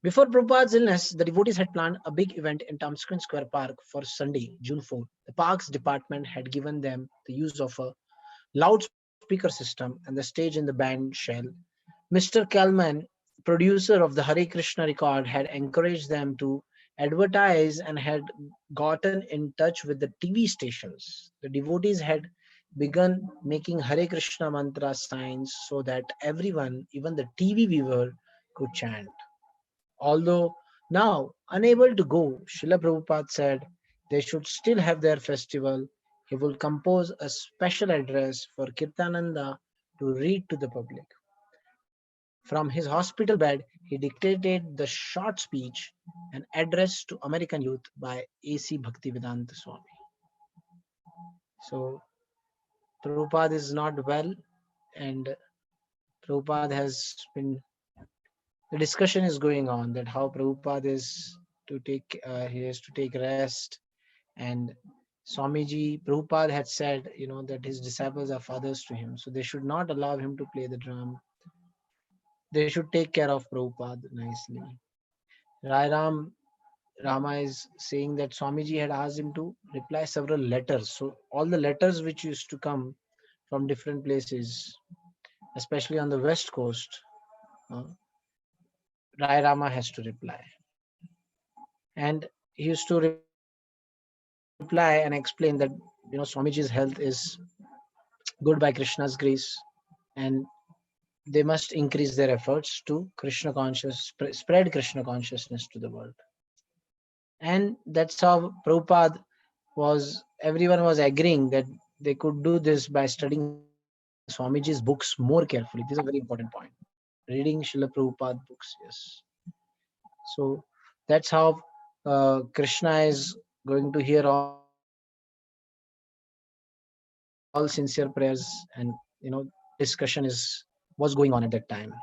Before Prabhupada's illness, the devotees had planned a big event in Tamskran Square Park for Sunday, June 4. The parks department had given them the use of a loudspeaker system and the stage in the band shell. Mr. Kalman, producer of the Hare Krishna record, had encouraged them to advertise and had gotten in touch with the TV stations. The devotees had begun making Hare Krishna mantra signs so that everyone, even the TV viewer, could chant. Although now unable to go, Srila Prabhupada said they should still have their festival. He will compose a special address for Kirtananda to read to the public. From his hospital bed, he dictated the short speech, an address to American youth by A.C. Bhaktivedanta Swami. So, Prabhupada is not well, and Prabhupada has been, the discussion is going on that how Prabhupada is he has to take rest, and Swamiji Prabhupada had said, that his disciples are fathers to him, so they should not allow him to play the drum. They should take care of Prabhupada nicely. Rai Rama is saying that Swamiji had asked him to reply several letters. So all the letters which used to come from different places, especially on the west coast, uh, Rai Rama has to reply. And he used to reply and explain that Swamiji's health is not good by Krishna's grace, and they must increase their efforts to spread Krishna consciousness to the world. And that's how Prabhupada everyone was agreeing that they could do this by studying Swamiji's books more carefully. This is a very important point. Reading Srila Prabhupada books, yes. So that's how Krishna is going to hear all sincere prayers, and discussion was going on at that time.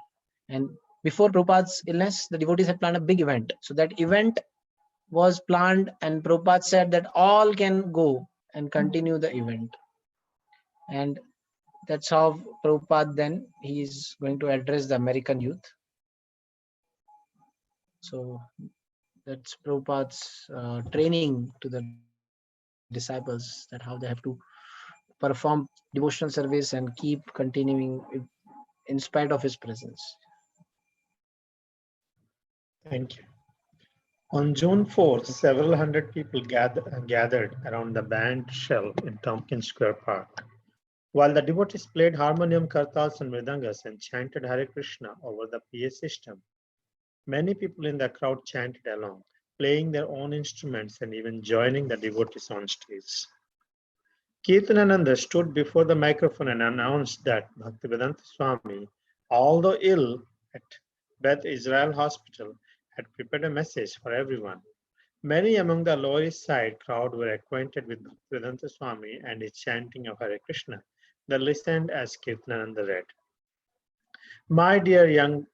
And before Prabhupada's illness, the devotees had planned a big event. So that event was planned, and Prabhupada said that all can go and continue the event. And that's how Prabhupada then he is going to address the American youth. So that's Prabhupada's training to the disciples, that how they have to perform devotional service and keep continuing in spite of his presence. Thank you. On June 4th, several hundred people gathered around the band shell in Tompkins Square Park. While the devotees played harmonium, kartals, and mridangas and chanted Hare Krishna over the PA system, many people in the crowd chanted along, playing their own instruments and even joining the devotees on stage. Kirtanananda stood before the microphone and announced that Bhaktivedanta Swami, although ill at Beth Israel Hospital, had prepared a message for everyone. Many among the Lower East Side crowd were acquainted with Bhaktivedanta Swami and his chanting of Hare Krishna. They listened as Kirtanananda read. My dear young,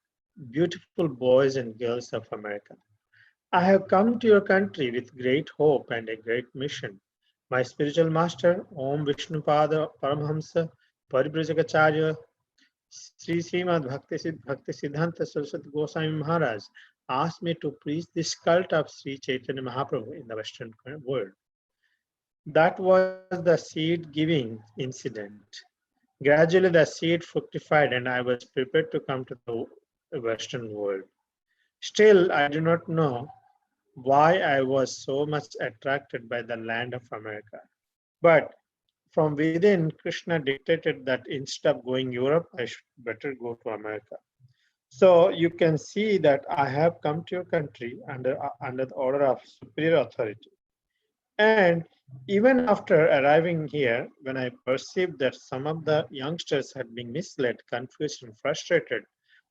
beautiful boys and girls of America, I have come to your country with great hope and a great mission. My spiritual master, Om Vishnupada Paramhamsa Paribrajacharya Sri Srimad Bhakti Siddhanta Saraswati Goswami Maharaj asked me to preach this cult of Sri Chaitanya Mahaprabhu in the Western world. That was the seed giving incident. Gradually, the seed fructified, and I was prepared to come to the Western world. Still, I do not know why I was so much attracted by the land of America. But from within, Krishna dictated that instead of going Europe, I should better go to America. So you can see that I have come to your country under the order of superior authority. And even after arriving here, when I perceived that some of the youngsters had been misled, confused, and frustrated,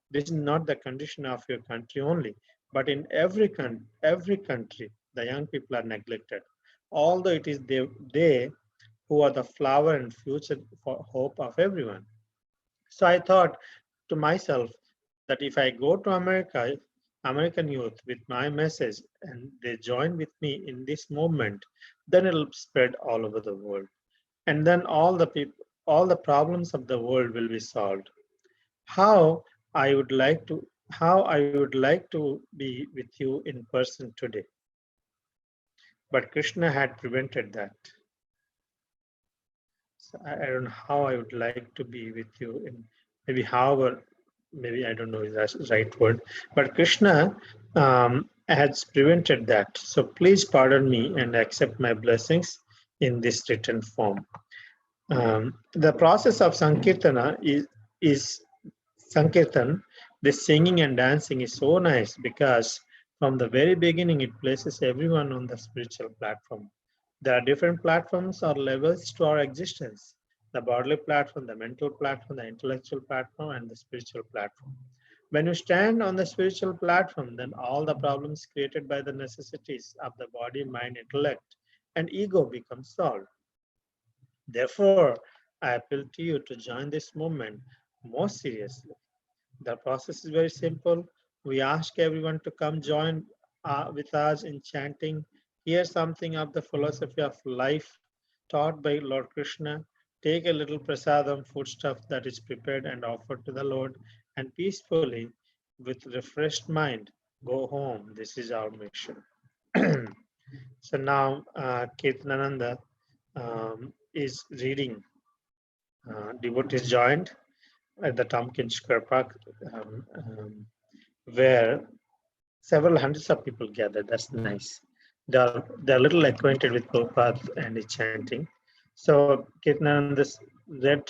this is not the condition of your country only, but in every country, the young people are neglected. Although it is they who are the flower and future hope of everyone. So I thought to myself that if I go to American youth with my message and they join with me in this movement, then it'll spread all over the world. And then all the problems of the world will be solved. How I would like to be with you in person today. But Krishna had prevented that. So I don't know how I would like to be with you in maybe I don't know if that's the right word, but Krishna has prevented that. So please pardon me and accept my blessings in this written form. The process of Sankirtana is Sankirtan. The singing and dancing is so nice because from the very beginning it places everyone on the spiritual platform. There are different platforms or levels to our existence: the bodily platform, the mental platform, the intellectual platform, and the spiritual platform. When you stand on the spiritual platform, then all the problems created by the necessities of the body, mind, intellect, and ego become solved. Therefore, I appeal to you to join this movement more seriously. The process is very simple. We ask everyone to come join with us in chanting, hear something of the philosophy of life taught by Lord Krishna, take a little prasadam, foodstuff that is prepared and offered to the Lord, and peacefully, with refreshed mind, go home. This is our mission. So now Kirtanananda is reading. Devotees joined at the Tompkins Square Park, where several hundreds of people gathered. That's nice. They're a little acquainted with Prabhupada and his chanting. So Kirtanananda read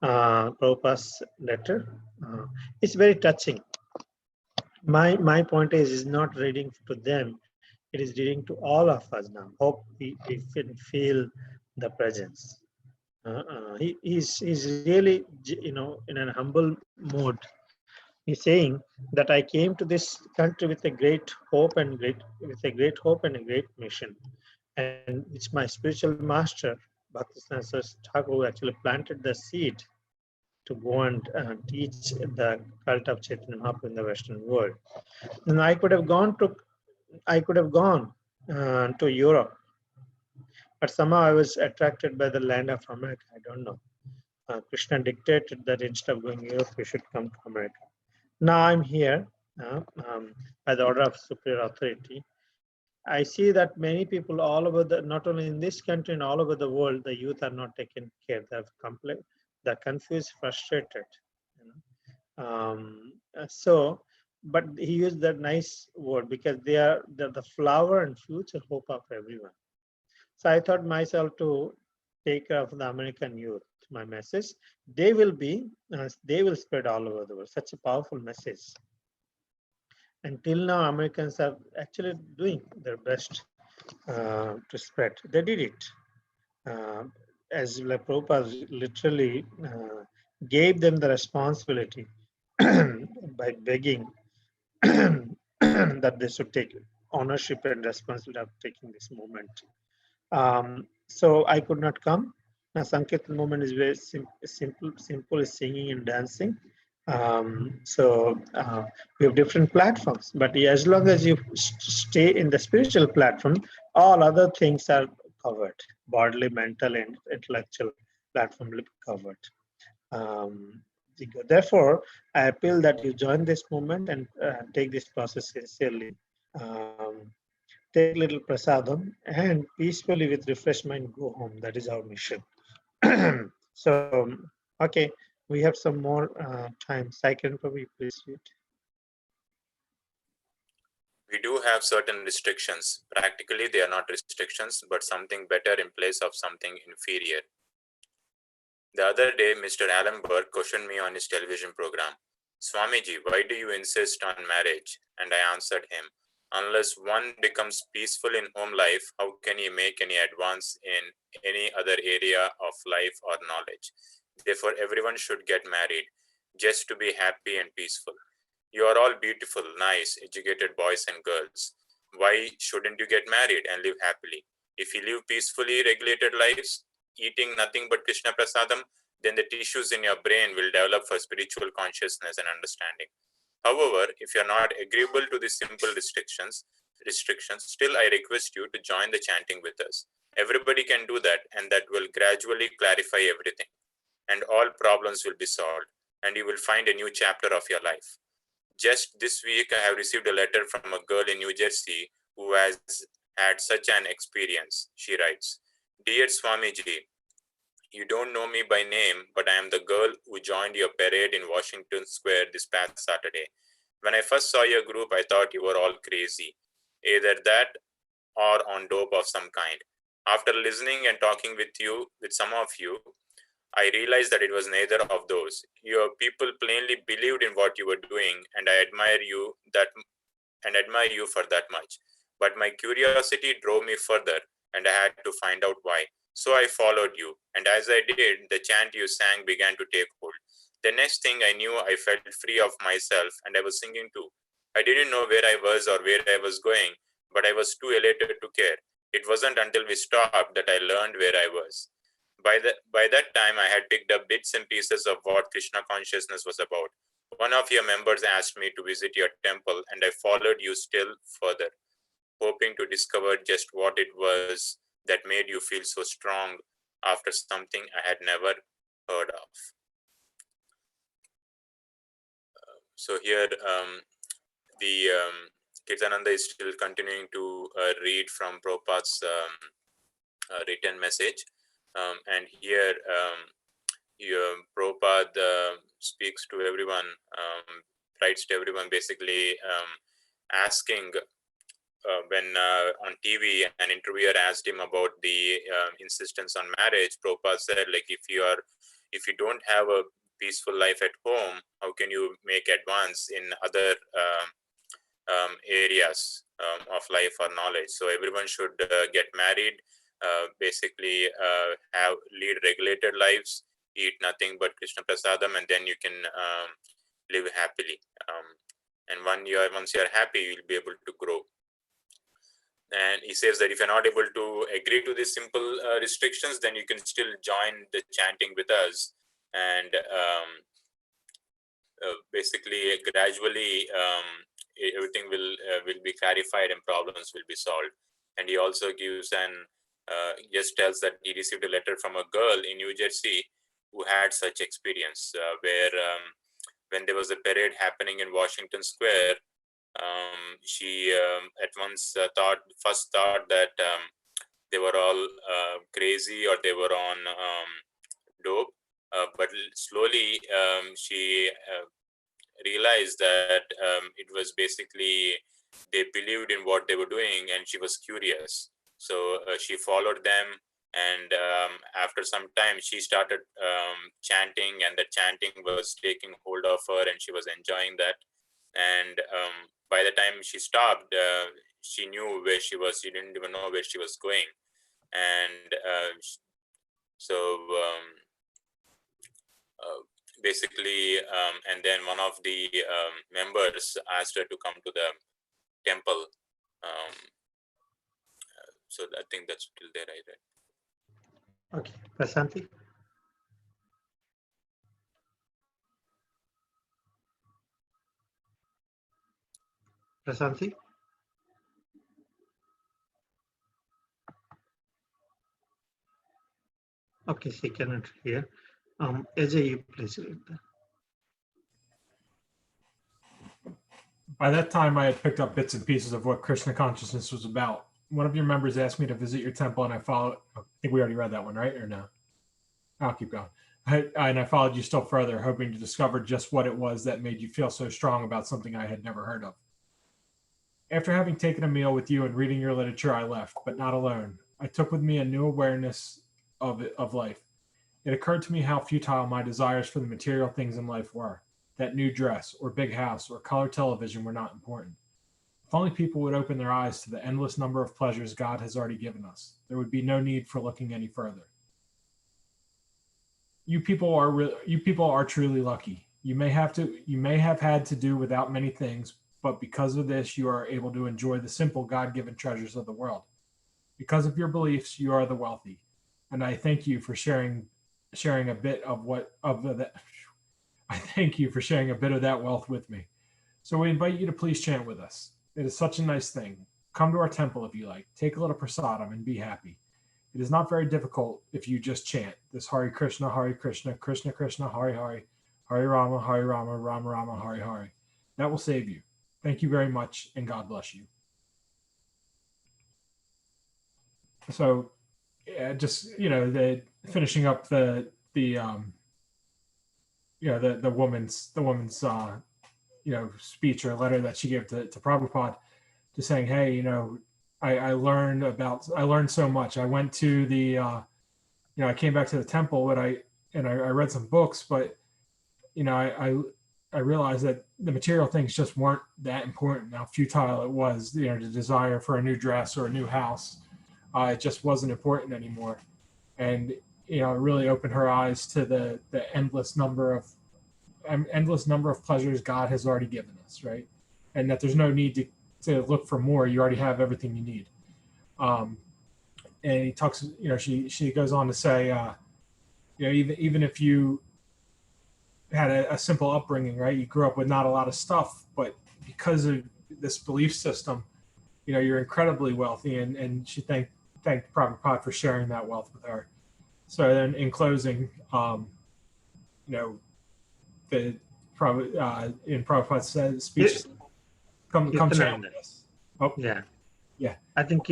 Prabhupada's letter. It's very touching. My point is not reading to them, it is reading to all of us now. Hope we can feel the presence. He's really, in a humble mode. He's saying that I came to this country with a great hope and a great mission, and it's my spiritual master, Bhakti Thakur, who actually planted the seed to go and teach the cult of Chaitanya Mahaprabhu in the Western world. And I could have gone to Europe, but somehow I was attracted by the land of America. I don't know. Krishna dictated that instead of going to Europe, we should come to America. Now I'm here by the order of superior authority. I see that many people all over not only in this country and all over the world, the youth are not taken care. They're confused, frustrated. But he used that nice word because they're the flower and future hope of everyone. So I thought myself to take care of the American youth. My message, they will spread all over the world. Such a powerful message. Until now, Americans are actually doing their best to spread. They did it. As like Prabhupada literally gave them the responsibility by begging that they should take ownership and responsibility of taking this movement. So I could not come. Now Sankirtan movement is very simple is singing and dancing. We have different platforms, but as long as you stay in the spiritual platform, all other things are covered. Bodily, mental, and intellectual platform will be covered. Therefore, I appeal that you join this movement and take this process sincerely. Take little prasadam and peacefully with refreshed mind go home. That is our mission. So, okay, we have some more time. Second, probably please read. We do have certain restrictions. Practically, they are not restrictions, but something better in place of something inferior. The other day, Mr. Allenberg questioned me on his television program. Swamiji, why do you insist on marriage? And I answered him, unless one becomes peaceful in home life, how can he make any advance in any other area of life or knowledge? Therefore, everyone should get married just to be happy and peaceful. You are all beautiful, nice, educated boys and girls. Why shouldn't you get married and live happily? If you live peacefully regulated lives, eating nothing but Krishna Prasadam, then the tissues in your brain will develop for spiritual consciousness and understanding. However, if you're not agreeable to these simple restrictions, still I request you to join the chanting with us. Everybody can do that, and that will gradually clarify everything. And all problems will be solved, and you will find a new chapter of your life. Just this week, I have received a letter from a girl in New Jersey who has had such an experience. She writes, Dear Swamiji, you don't know me by name, but I am the girl who joined your parade in Washington Square this past Saturday. When I first saw your group, I thought you were all crazy. Either that or on dope of some kind. After listening and talking with some of you, I realized that it was neither of those. Your people plainly believed in what you were doing, and I admire you for that much. But my curiosity drove me further, and I had to find out why. So I followed you, and as I did, the chant you sang began to take hold. The next thing I knew, I felt free of myself, and I was singing too. I didn't know where I was or where I was going, but I was too elated to care. It wasn't until we stopped that I learned where I was. By that time, I had picked up bits and pieces of what Krishna consciousness was about. One of your members asked me to visit your temple, and I followed you still further, hoping to discover just what it was that made you feel so strong after something I had never heard of. So here, the Kirtananda is still continuing to read from Prabhupada's written message. And here, Prabhupada speaks to everyone, writes to everyone, basically asking when on TV, an interviewer asked him about the insistence on marriage, Prabhupada said, like, if you don't have a peaceful life at home, how can you make advance in other areas of life or knowledge? So everyone should get married, basically have lead regulated lives, eat nothing but Krishna Prasadam, and then you can live happily. And once you're happy, you'll be able to grow. And he says that if you're not able to agree to these simple restrictions, then you can still join the chanting with us, and basically gradually everything will be clarified and problems will be solved. And he also gives just tells that he received a letter from a girl in New Jersey who had such experience, where when there was a parade happening in Washington Square, she at once first thought that they were all crazy or they were on dope, but slowly she realized that it was basically they believed in what they were doing, and she was curious. So she followed them, and after some time she started chanting, and the chanting was taking hold of her, and she was enjoying that. And by the time she stopped, she knew where she was. She didn't even know where she was going. And so basically, and then one of the members asked her to come to the temple. So I think that's till there I read. Okay, Prasanthi. Prasanthi. Okay, she cannot hear. Ajay, you please read that. By that time, I had picked up bits and pieces of what Krishna consciousness was about. One of your members asked me to visit your temple, and I followed. I think we already read that one, right? Or no? I'll keep going. And I followed you still further, hoping to discover just what it was that made you feel so strong about something I had never heard of. After having taken a meal with you and reading your literature, I left, but not alone. I took with me a new awareness of life. It occurred to me how futile my desires for the material things in life were. That new dress or big house or color television were not important. If only people would open their eyes to the endless number of pleasures God has already given us, there would be no need for looking any further. You people are truly lucky. You may have had to do without many things, but because of this, you are able to enjoy the simple God-given treasures of the world. Because of your beliefs, you are the wealthy, and I thank you for sharing a bit of that. I thank you for sharing a bit of that wealth with me. So we invite you to please chant with us. It is such a nice thing. Come to our temple if you like. Take a little prasadam and be happy. It is not very difficult if you just chant this Hare Krishna, Krishna Krishna, Hare Hare, Hare Rama, Rama Rama, Hare Hare. That will save you. Thank you very much, and God bless you. So, yeah, just finishing up the woman's speech or letter that she gave to Prabhupada, just saying, hey, I learned so much. I went to the I came back to the temple, but I read some books, but I realized that the material things just weren't that important. How futile it was, the desire for a new dress or a new house, it just wasn't important anymore. And it really opened her eyes to the endless number of pleasures God has already given us, right? And that there's no need to look for more. You already have everything you need. And he talks, she goes on to say, even if you had a simple upbringing, right? You grew up with not a lot of stuff, but because of this belief system, you're incredibly wealthy. And she thanked Prabhupada for sharing that wealth with her. So then in closing, in Prabhupada's speech, come chant with us. Oh, yeah. Yeah. I think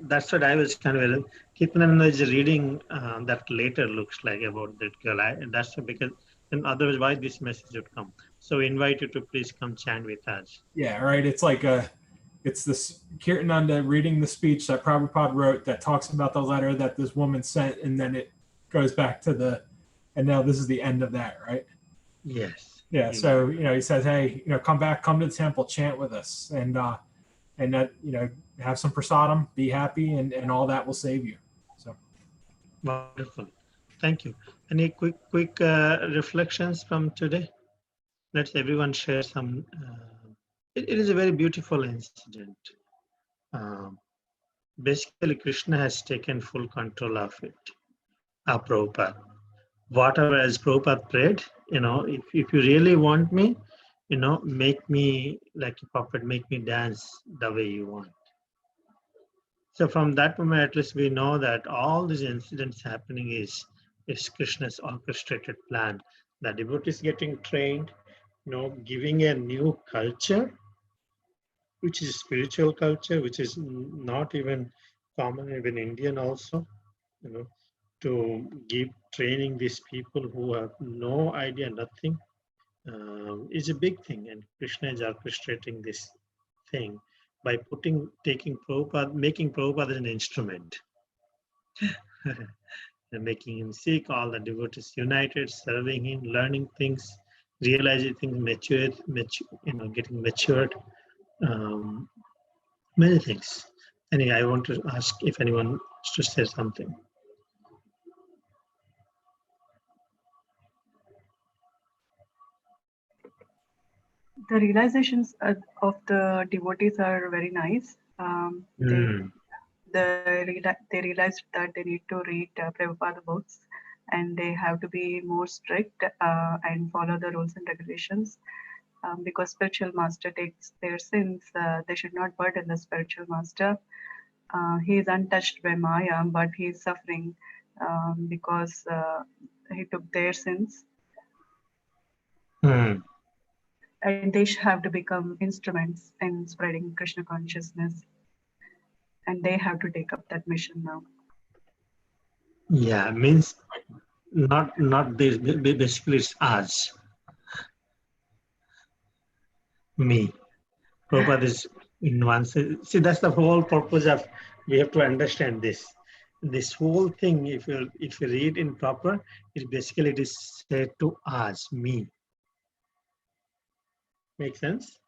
that's what I was kind of. Kirtananda is reading that later looks like about that girl. That's because, and otherwise, why this message would come? So we invite you to please come chant with us. Yeah, right. It's like It's this Kirtananda reading the speech that Prabhupada wrote that talks about the letter that this woman sent, and then it goes back to and now this is the end of that, right? Yes. Yeah. So, he says, hey, come back, come to the temple, chant with us, and that, have some prasadam, be happy, and all that will save you. So Wonderful. Thank you. Any quick reflections from today? Let's everyone share some. It is a very beautiful incident. Um, Basically, Krishna has taken full control of it. Prabhupada. Whatever as Prabhupada prayed, if you really want me, make me like a puppet, make me dance the way you want. So from that moment, at least we know that all these incidents happening is Krishna's orchestrated plan. The devotees getting trained, giving a new culture, which is spiritual culture, which is not even common even Indian also, to give training these people who have no idea, nothing, is a big thing. And Krishna is orchestrating this thing by taking Prabhupada, making Prabhupada an instrument. And making him sick, all the devotees united, serving him, learning things, realizing things, getting matured, many things. Anyway, I want to ask if anyone wants to say something. The realizations of the devotees are very nice. They realized that they need to read Prabhupada books, and they have to be more strict and follow the rules and regulations. Because spiritual master takes their sins, they should not burden the spiritual master. He is untouched by Maya, but he is suffering because he took their sins. And they have to become instruments in spreading Krishna consciousness. And they have to take up that mission now. Yeah, means not this, basically it's us. Me. Prabhupada is in one sense. See, that's the whole purpose of, we have to understand this. This whole thing, if you read in proper, it is said to us, me. Make sense?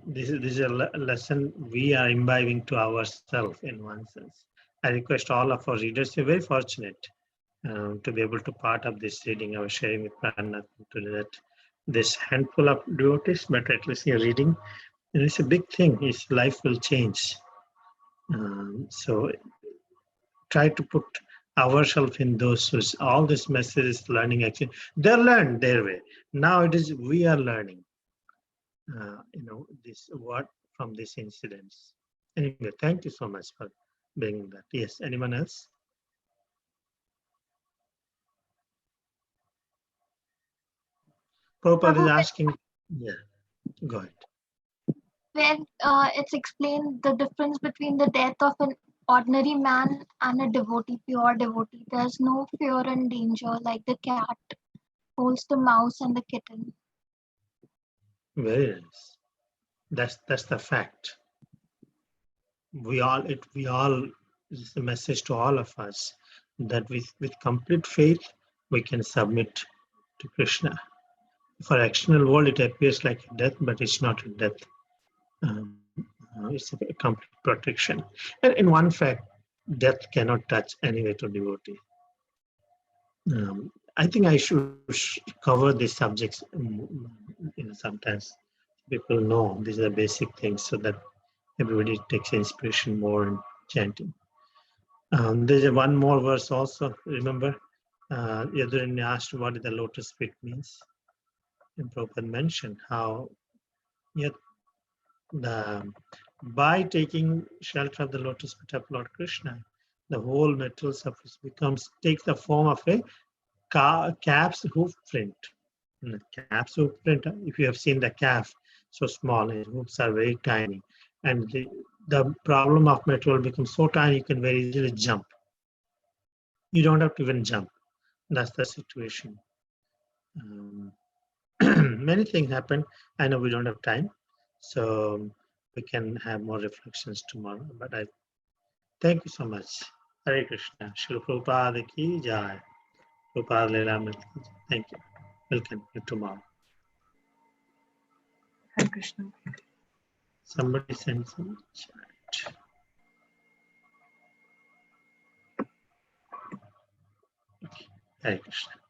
This is a lesson we are imbibing to ourselves in one sense. I request all of our readers, you're very fortunate to be able to part of this reading. I was sharing with Pranath today that this handful of devotees, but at least you're reading, and it's a big thing. His life will change. So try to put ourselves in those who's all this messages, learning action. They learned their way. Now it is we are learning. This what from these incidents. Anyway, thank you so much for bringing that. Yes, anyone else? Prabhupada is asking. Yeah, go ahead. Where it's explained the difference between the death of an ordinary man and a devotee, pure devotee. There's no fear and danger like the cat holds the mouse and the kitten. Very nice. That's the fact. We all is a message to all of us that with complete faith we can submit to Krishna. For external world, it appears like a death, but it's not a death. It's a complete protection. And in one fact, death cannot touch anyway to devotee. I think I should cover these subjects. Sometimes people know these are basic things, so that everybody takes inspiration more in chanting. There's one more verse also. Remember, Yadurani asked what the lotus feet means. And Prabhupada mentioned how by taking shelter of the lotus feet of Lord Krishna, the whole material surface takes the form of a calf's hoof print. Calf's hoof print, if you have seen the calf, so small, his hoofs are very tiny. And the problem of material becomes so tiny you can very easily jump. You don't have to even jump. That's the situation. Many things happen. I know we don't have time. So we can have more reflections tomorrow. But I thank you so much. Hare Krishna. Shri Prabhupada ki jai. Prabhupada Lilamrita ki jai. Thank you. We'll continue tomorrow. Hare Krishna. Somebody send some chat. Okay. Hare Krishna.